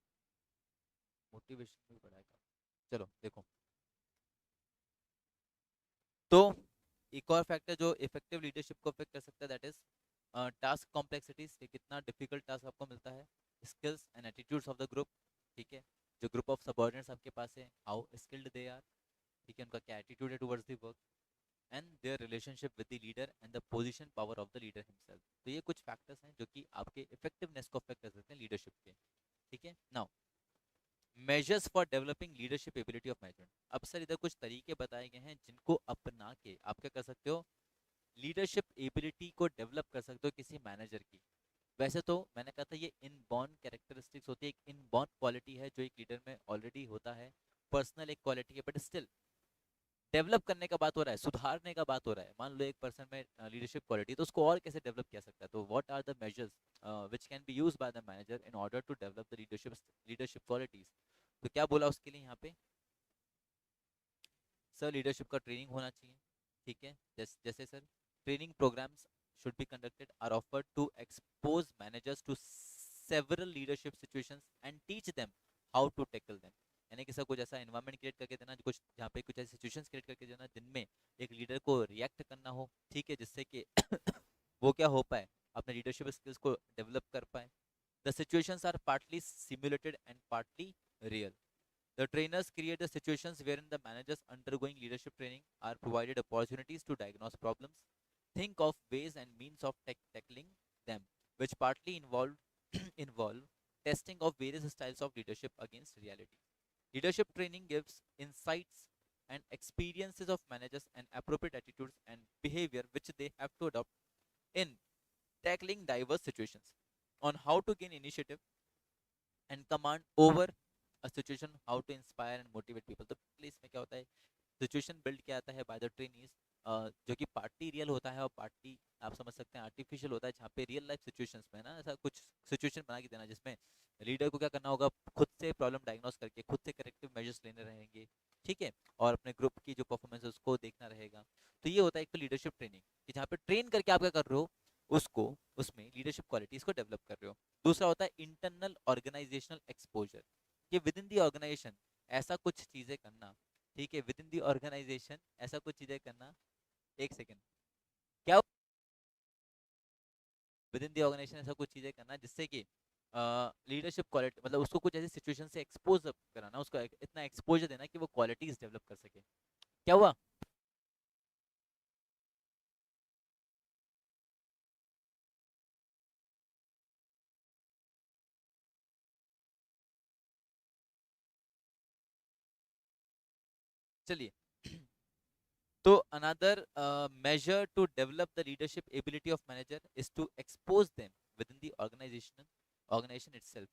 मोटिवेशन भी बढ़ाएगा. चलो देखो, तो एक और फैक्टर जो इफेक्टिव लीडरशिप को अफेक्ट कर सकता है दैट इज टास्क कॉम्प्लेक्सिटीज, कि कितना डिफिकल्ट टास्क आपको मिलता है. Skills and attitudes of the group. ठीक है, जो ग्रुप ऑफ सबऑर्डिनेट्स आपके पास है, हाउ स्किल्ड दे आर. ठीक है, उनका क्या एटीट्यूड है towards the work, and their relationship with the leader and the position power of the leader himself. तो ये कुछ फैक्टर्स हैं जो कि आपके इफेक्टिवनेस को अफेक्ट कर सकते हैं लीडरशिप के. ठीक है। Now measures for developing leadership ability of management. अब सर इधर कुछ तरीके बताए गए हैं जिनको अपना के आप क्या कर सकते हो, लीडरशिप एबिलिटी को डेवलप कर सकते हो किसी मैनेजर की। वैसे तो मैंने कहा था ये इनबॉर्न कैरेक्टरिस्टिक्स होती है, एक इनबॉर्न क्वालिटी है जो एक लीडर में ऑलरेडी होता है, पर्सनल एक क्वालिटी है, बट स्टिल डेवलप करने का बात हो रहा है, सुधारने का बात हो रहा है। मान लो एक पर्सन में लीडरशिप क्वालिटी, तो उसको और कैसे डेवलप किया सकता है, तो what are the measures which can be used by the manager in order to develop the leadership qualities. तो क्या बोला उसके लिए यहाँ पे, सर लीडरशिप का ट्रेनिंग होना चाहिए, ठीक है। जैसे sir training programmes should be conducted are offered to expose managers to several leadership situations and teach them how to tackle them। यानी कि सर कुछ ऐसा एनवायरनमेंट क्रिएट करके देना, कुछ जहाँ पे कुछ ऐसी सिचुएशंस क्रिएट करके देना जिनमें एक लीडर को रिएक्ट करना हो, ठीक है, जिससे कि वो क्या हो पाए, अपने लीडरशिप स्किल्स को डेवलप कर पाए। The situations are partly simulated and partly real. The trainers create the situations wherein the managers undergoing leadership training are provided opportunities to diagnose problems, think of ways and means of tackling them, which partly involve testing of various styles of leadership against reality. Leadership training gives insights and experiences of managers and appropriate attitudes and behavior which they have to adopt in tackling diverse situations, on how to gain initiative and command over a situation, how to inspire and motivate people। तो please में क्या होता है, situation build किया जाता है by the trainees, जो कि पार्टी रियल होता है और पार्टी आप समझ सकते हैं आर्टिफिशियल होता है, जहाँ पे रियल लाइफ सिचुएशंस में ना ऐसा कुछ सिचुएशन बना के देना जिसमें लीडर को क्या करना होगा, खुद से प्रॉब्लम डायग्नोस करके खुद से करेक्टिव मेजर्स लेने रहेंगे, ठीक है, और अपने ग्रुप की जो परफॉर्मेंस है उसको देखना रहेगा। तो ये होता है एक तो लीडरशिप ट्रेनिंग, कि जहाँ पे ट्रेन करके आप क्या कर रहे हो, उसको उसमें लीडरशिप क्वालिटीज को डेवलप कर रहे हो। दूसरा होता है इंटरनल ऑर्गेनाइजेशनल एक्सपोजर, कि विद इन दी ऑर्गेनाइजेशन ऐसा कुछ चीजें करना, ठीक है, विद इन दी ऑर्गेनाइजेशन ऐसा कुछ चीजें करना, एक सेकेंड, क्या विद इन दी ऑर्गेनाइजेशन ऐसा कुछ चीजें करना जिससे कि लीडरशिप क्वालिटी, मतलब उसको कुछ ऐसी सिचुएशन से एक्सपोज कराना, उसको इतना एक्सपोजर देना कि वो क्वालिटीज डेवलप कर सके। क्या हुआ, चलिए। तो another measure to develop the leadership ability of manager is to expose them within the organization itself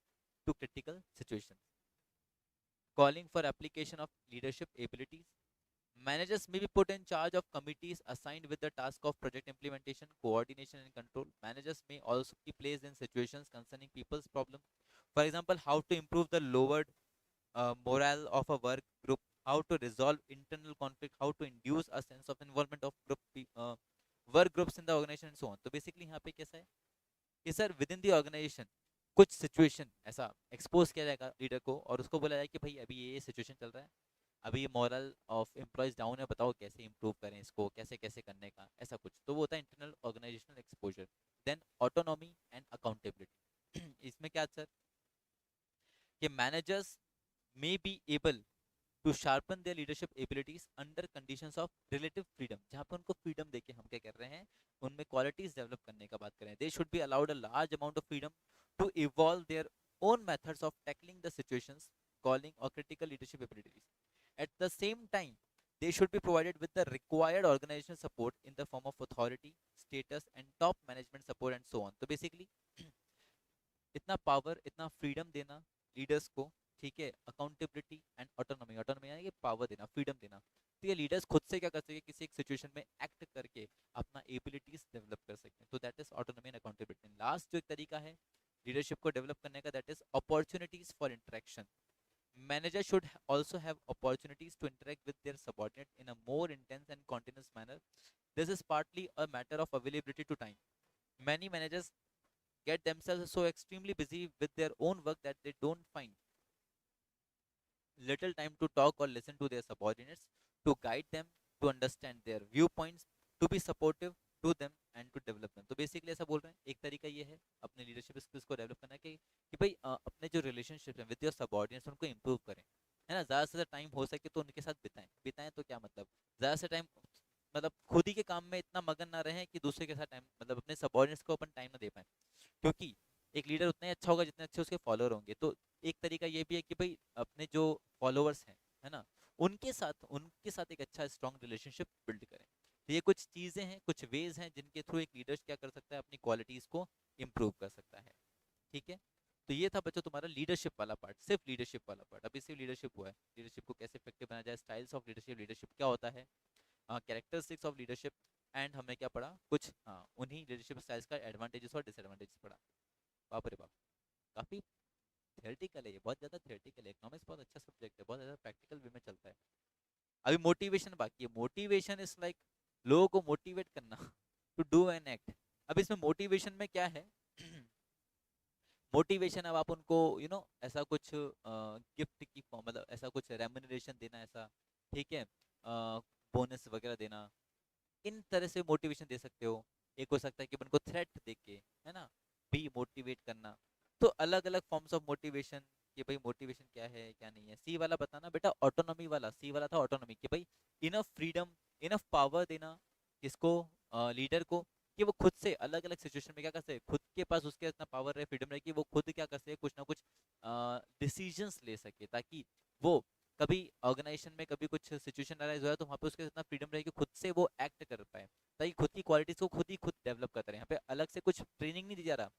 to critical situations, calling for application of leadership abilities. Managers may be put in charge of committees assigned with the task of project implementation, coordination, and control. Managers may also be placed in situations concerning people's problems. For example, how to improve the lowered morale of a work group, how to resolve internal conflict, how to induce a sense of involvement of work groups in the organization, and so on। तो basically यहाँ पे कैसा है कि sir within the organization कुछ situation ऐसा expose किया जाएगा लीडर को, और उसको बोला जाए कि भाई अभी ये सिचुएशन चल रहा है, अभी ये मॉरल ऑफ एम्प्लॉयज डाउन है, बताओ कैसे इंप्रूव करें इसको, कैसे कैसे करने का, ऐसा कुछ। तो वो होता है internal organizational exposure. Then autonomy and accountability, इसमें क्या सर, कि managers may be able to sharpen their leadership abilities under conditions of relative freedom। जहाँ पे उनको फ्रीडम देके हम क्या कर रहे हैं, उनमें क्वालिटीज डेवलप करने का बात करें। They should be allowed a large amount of freedom to evolve their own methods of tackling the situations, calling or critical leadership abilities। At the same time, they should be provided with the required organizational support in the form of authority, status, and top management support and so on। तो basically इतना power, इतना freedom देना leaders को, ठीक है, accountability and autonomy, autonomy यानी कि power देना, फ्रीडम देना। तो ये लीडर्स खुद से क्या कर सके, किसी एक सिचुएशन में एक्ट करके अपना एबिलिटीज डेवलप कर सकते हैं। तो that is autonomy and accountability. Last जो एक तरीका है लीडरशिप को डेवलप करने का, that is opportunities for interaction. Manager should also have opportunities to interact with their subordinate in a more intense and continuous manner. This is partly a matter of availability to time. Many managers get themselves so extremely busy with their own work that they don't find little time to talk or listen to their subordinates, to guide them, to understand their viewpoints, to be supportive to them and to develop them। तो basically ऐसा बोल रहे हैं, एक तरीका ये है अपने लीडरशिप स्किल्स को डेवलप करना कि भाई अपने जो रिलेशनशिप है विद योर सबऑर्डिनेट्स उनको इंप्रूव करें, है ना, ज़्यादा से ज़्यादा टाइम हो सके तो उनके साथ बिताएं। बिताएं तो क्या मतलब, ज़्यादा से टाइम मतलब खुद ही के काम में इतना मगन ना रहें कि दूसरे के साथ टाइम, मतलब अपने सबऑर्डिनेट्स को अपन टाइम ना दे पाए। क्योंकि एक लीडर उतना ही अच्छा होगा जितने अच्छे उसके फॉलोअर होंगे। तो एक तरीका ये भी है कि भाई अपने जो फॉलोअर्स हैं, है ना, उनके साथ एक अच्छा स्ट्रॉन्ग रिलेशनशिप बिल्ड करें। तो ये कुछ चीज़ें हैं, कुछ वेज हैं जिनके थ्रू एक लीडर क्या कर सकता है, अपनी क्वालिटीज़ को इम्प्रूव कर सकता है। ठीक है। तो ये था बच्चों तुम्हारा लीडरशिप वाला पार्ट, सिर्फ लीडरशिप वाला पार्ट। अभी सिर्फ लीडरशिप हुआ है, लीडरशिप को कैसे इफेक्टिव बनाया जाए, स्टाइल्स ऑफ लीडरशिप, लीडरशिप क्या होता है, कैरेक्टरिस्टिक्स ऑफ लीडरशिप, एंड हमने क्या पढ़ा कुछ, हाँ, उन्हीं लीडरशिप स्टाइल्स का एडवांटेजेस और डिसएडवांटेजेस पढ़ा। बाप रे बाप, काफ़ी थियोरेटिकल है ये, बहुत ज़्यादा थियोरेटिकल है। इकोनॉमिक्स बहुत अच्छा सब्जेक्ट है, बहुत ज़्यादा प्रैक्टिकल वे में चलता है। अभी मोटिवेशन बाकी है। मोटिवेशन इज लाइक लोगों को मोटिवेट करना टू डू एन एक्ट। अब इसमें मोटिवेशन में क्या है मोटिवेशन, अब आप उनको ऐसा कुछ गिफ्ट की फॉर्म, मतलब ऐसा कुछ रेम्यूनरेशन देना, ऐसा, ठीक है, बोनस वगैरह देना, इन तरह से मोटिवेशन दे सकते हो। एक हो सकता है कि उनको थ्रेट दे के, है ना, भी मोटिवेट करना। तो अलग अलग फॉर्म्स ऑफ मोटिवेशन, कि भाई मोटिवेशन क्या है क्या नहीं है। सी वाला बताना बेटा, ऑटोनॉमी वाला, सी वाला था ऑटोनॉमी, कि भाई इनफ फ्रीडम, इनफ पावर देना किसको, लीडर को, कि वो खुद से अलग अलग सिचुएशन में क्या कर सके, खुद के पास उसके इतना पावर रहे, फ्रीडम रहे कि वो खुद क्या कर सके, कुछ ना कुछ डिसीजंस ले सके, ताकि वो कभी ऑर्गेनाइजेशन में कभी कुछ सिचुएशन अराइज हो है तो वहाँ पे उसके इतना फ्रीडम रहे कि खुद से वो एक्ट कर पाए, ताकि खुद की क्वालिटीज को खुद डेवलप करता रहे। यहाँ पे अलग से कुछ ट्रेनिंग नहीं दी जा रहा,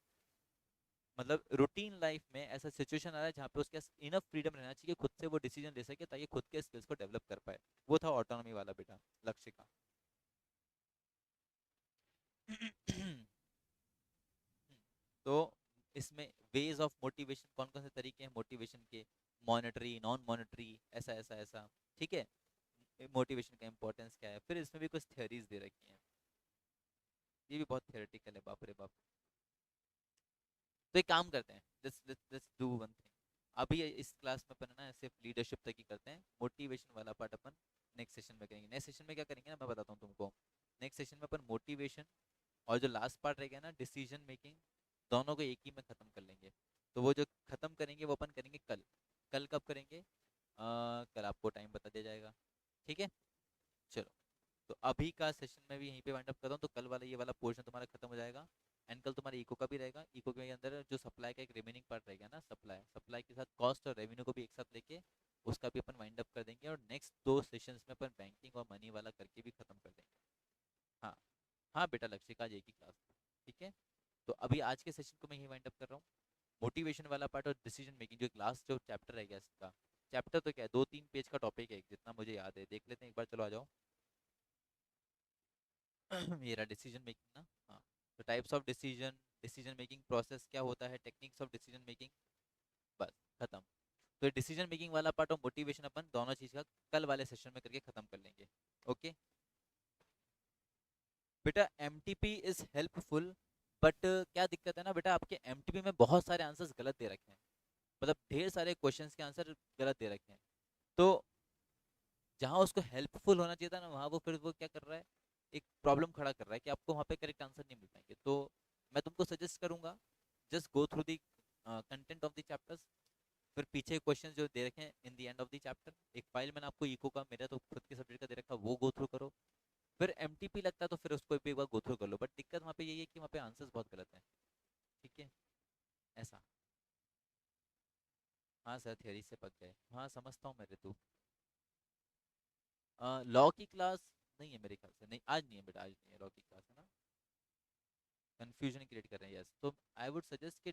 मतलब रूटीन लाइफ में ऐसा सिचुएशन आ रहा है जहाँ पे उसके इनफ फ्रीडम रहना चाहिए खुद से वो डिसीजन ले सके, ताकि खुद के स्किल्स को डेवलप कर पाए। वो था ऑटोनॉमी वाला बेटा, लक्ष्य का। तो इसमें वेज ऑफ मोटिवेशन, कौन कौन से तरीके हैं मोटिवेशन के, मॉनेटरी, नॉन मॉनेटरी, ऐसा ऐसा ऐसा, ठीक है, मोटिवेशन का इंपॉर्टेंस क्या है। फिर इसमें भी कुछ थ्योरीज दे रखी हैं, ये भी बहुत थियोरेटिकल है, बाप रे बाप। तो एक काम करते हैं, लेट्स डू वन थिंग। अभी इस क्लास में अपन ना सिर्फ लीडरशिप तक ही करते हैं, मोटिवेशन वाला पार्ट अपन नेक्स्ट सेशन में करेंगे। नेक्स्ट सेशन में क्या करेंगे ना, मैं बताता हूँ तुमको। नेक्स्ट सेशन में अपन मोटिवेशन और जो लास्ट पार्ट रहेगा ना, डिसीजन मेकिंग, दोनों को एक ही में ख़त्म कर लेंगे। तो वो जो ख़त्म करेंगे वो अपन करेंगे कल। कल कब करेंगे, कल आपको टाइम बता दिया जाएगा, ठीक है। चलो, तो अभी का सेशन में भी यहीं पे वाइंड अप करता हूँ। तो कल वाला ये वाला पोर्शन तुम्हारा खत्म हो जाएगा, एंड कल तुम्हारा इको का भी रहेगा। इको के अंदर जो सप्लाई का एक रिमेनिंग पार्ट रहेगा ना, सप्लाई, सप्लाई के साथ कॉस्ट और रेवेन्यू को भी एक साथ लेके उसका भी अपन वाइंड अप कर देंगे, और नेक्स्ट 2 सेशंस में अपन बैंकिंग और मनी वाला करके भी खत्म कर देंगे। हाँ, हाँ बेटा, लक्ष्य का आज एक ही क्लास, ठीक है। तो अभी आज के सेशन को मैं यही वाइंड अप कर रहा हूँ। मोटिवेशन वाला पार्ट और डिसीजन मेकिंग, जो लास्ट जो चैप्टर रहेगा इसका, चैप्टर तो क्या है, 2-3 पेज का टॉपिक है, जितना मुझे याद है, देख लेते हैं एक बार, चलो आ जाओ। मेरा डिसीजन मेकिंग ना, हाँ। तो types of decision, decision making process क्या होता है, टेक्निक्स ऑफ डिसीजन मेकिंग, बस खत्म। तो डिसीजन मेकिंग वाला पार्ट और मोटिवेशन अपन दोनों चीज का कल वाले सेशन में करके खत्म कर लेंगे। ओके बेटा, एमटीपी इज हेल्पफुल, बट क्या दिक्कत है ना बेटा, आपके एमटीपी में बहुत सारे आंसर्स गलत दे रखे हैं, मतलब ढेर सारे क्वेश्चंस के आंसर गलत दे रखे हैं। तो जहाँ उसको हेल्पफुल होना चाहिए था ना, वहाँ वो फिर वो क्या कर रहा है, एक प्रॉब्लम खड़ा कर रहा है कि आपको वहाँ पे करेक्ट आंसर नहीं मिल पाएंगे। तो मैं तुमको सजेस्ट करूंगा, just go through the content of the chapters. फिर पीछे क्वेश्चंस जो दे रखे हैं in the end of the chapter, एक फाइल मैंने आपको इको का, मेरा तो खुद के सब्जेक्ट का दे रखा, वो गो थ्रू करो। फिर एमटीपी लगता है तो फिर उसको भी एक बार गो थ्रू कर लो, बट दिक्कत वहाँ पे यही है कि वहाँ पे आंसर्स बहुत गलत है, ठीक है, ऐसा। हाँ सर, थियरी से पक गए, हाँ समझता हूँ मेरे तो। लॉ की क्लास नहीं है मेरे ख्याल से, नहीं आज नहीं है बेटा, आज नहीं है लॉ की क्लास, है ना। कंफ्यूजन क्रिएट कर रहे हैं, यस। तो आई वुड सजेस्ट कि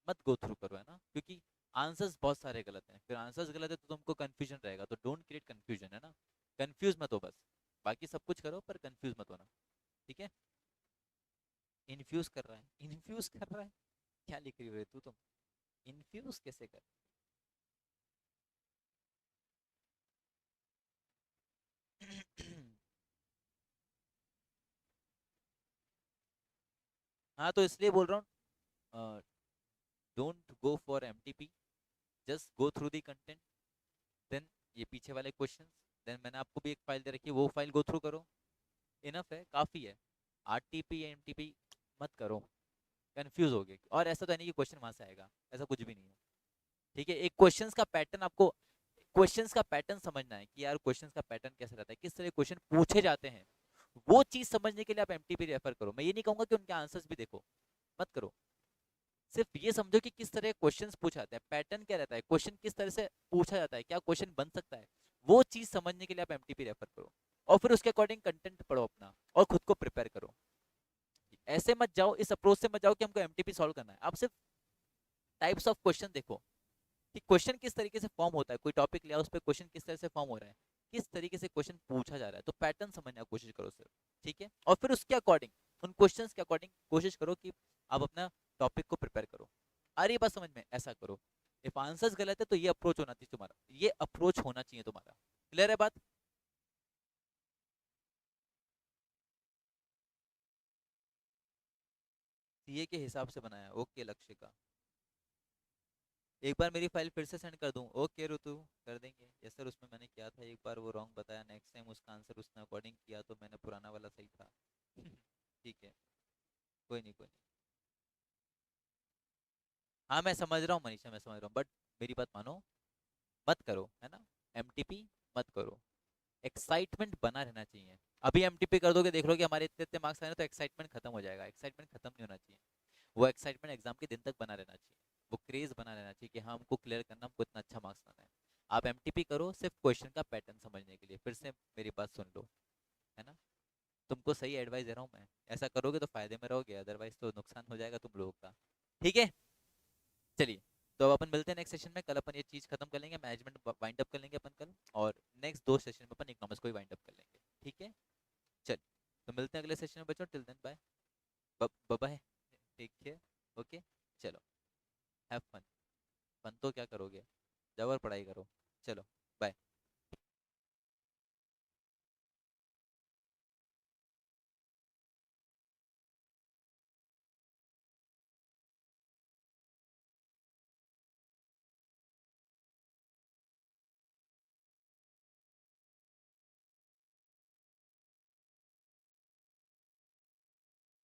मत गो थ्रू करो, है ना, क्योंकि आंसर्स बहुत सारे गलत हैं। फिर आंसर्स गलत है तो तुमको कंफ्यूजन रहेगा, तो डोंट क्रिएट कंफ्यूजन, है ना। कंफ्यूज मत हो बस, बाकी सब कुछ करो पर कंफ्यूज मत होना, ठीक है। इन्फ्यूज कर रहा है, इन्फ्यूज कर रहा है, क्या लिख रही हो रे तू तुम, इन्फ्यूज कैसे कर। हाँ, तो इसलिए बोल रहा हूँ, don't go for MTP, just go through the content. Then ये पीछे वाले क्वेश्चंस, देन मैंने आपको भी एक फाइल दे रखी है, वो फाइल गो थ्रू करो, इनफ है, काफ़ी है। आरटीपी एमटीपी मत करो, कंफ्यूज हो गए। और ऐसा तो है नहीं कि क्वेश्चन वहां से आएगा, ऐसा कुछ भी नहीं है, ठीक है। एक क्वेश्चंस का पैटर्न आपको, क्वेश्चंस का पैटर्न समझना है कि यार क्वेश्चंस का पैटर्न कैसा रहता है, किस तरह क्वेश्चन पूछे जाते हैं, वो चीज समझने के लिए आप एमटीपी रेफर करो। मैं ये नहीं कहूंगा कि उनके आंसर्स भी देखो, मत करो, सिर्फ ये समझो कि किस तरह क्वेश्चंस पूछा जाता है, पैटर्न क्या रहता है, क्वेश्चन किस तरह से पूछा जाता है, क्या क्वेश्चन बन सकता है, वो चीज समझने के लिए आप एमटीपी रेफर करो, और फिर उसके अकॉर्डिंग कंटेंट पढ़ो अपना और खुद को प्रिपेयर करो। ऐसे मत जाओ, इस अप्रोच से मत जाओ कि हमको एमटीपी सॉल्व करना है। आप सिर्फ टाइप्स ऑफ क्वेश्चन देखो कि क्वेश्चन किस तरीके से फॉर्म होता है, कोई टॉपिक लिया उस पर क्वेश्चन किस तरह से फॉर्म हो रहा है, किस तरीके से क्वेश्चन पूछा जा रहा है, तो पैटर्न समझने की कोशिश करो सिर्फ। ठीक है, और फिर उसके अकॉर्डिंग, उन क्वेश्चंस के अकॉर्डिंग कोशिश करो कि आप अपना टॉपिक को प्रिपेयर करो। आ रही है बात समझ में? ऐसा करो। इफ आंसर्स गलत है तो ये अप्रोच होना चाहिए तुम्हारा, ये अप्रोच होना चाहिए तुम्हारा। क्लियर है बात? सीए के हिसाब से बनाया, ओके लक्ष्य का। एक बार मेरी फाइल फिर से सेंड कर दूं? ओके ऋतु, कर देंगे। यस सर, उसमें मैंने किया था एक बार, वो रॉन्ग बताया, नेक्स्ट टाइम उसका आंसर उसने अकॉर्डिंग किया तो मैंने पुराना वाला सही था। ठीक है, कोई नहीं कोई नहीं। हाँ मैं समझ रहा हूँ मनीषा, मैं समझ रहा हूँ, बट मेरी बात मानो, मत करो, है ना, एमटीपी मत करो। एक्साइटमेंट बना रहना चाहिए। अभी एमटीपी कर दोगे, देख लो कि हमारे इतने इतने मार्क्स आए ना, तो एक्साइटमेंट खत्म हो जाएगा। एक्साइटमेंट खत्म नहीं होना चाहिए, वो एक्साइटमेंट एग्जाम के दिन तक बना रहना चाहिए, वो क्रेज बना रहना चाहिए कि हाँ हमको क्लियर करना, हमको इतना अच्छा मार्क्स लाना है। आप एमटीपी करो सिर्फ क्वेश्चन का पैटर्न समझने के लिए। फिर से मेरी बात सुन लो, है ना, तुमको सही एडवाइस दे रहा हूँ मैं। ऐसा करोगे तो फायदे में रहोगे, अदरवाइज तो नुकसान हो जाएगा तुम लोगों का। ठीक है, चलिए। तो अब अपन मिलते हैं नेक्स्ट सेशन में। कल अपन ये चीज़ खत्म कर लेंगे, मैनेजमेंट वाइंड अप कर लेंगे अपन कल, और नेक्स्ट दो सेशन में अपन इकोनॉमिक्स को ही वाइंड अप कर लेंगे। ठीक है, चलिए। तो मिलते हैं अगले सेशन में बच्चों, till then bye. Bye, take care. Okay, चलो, हैव फन। फन तो क्या करोगे, जाओ और पढ़ाई करो। चलो।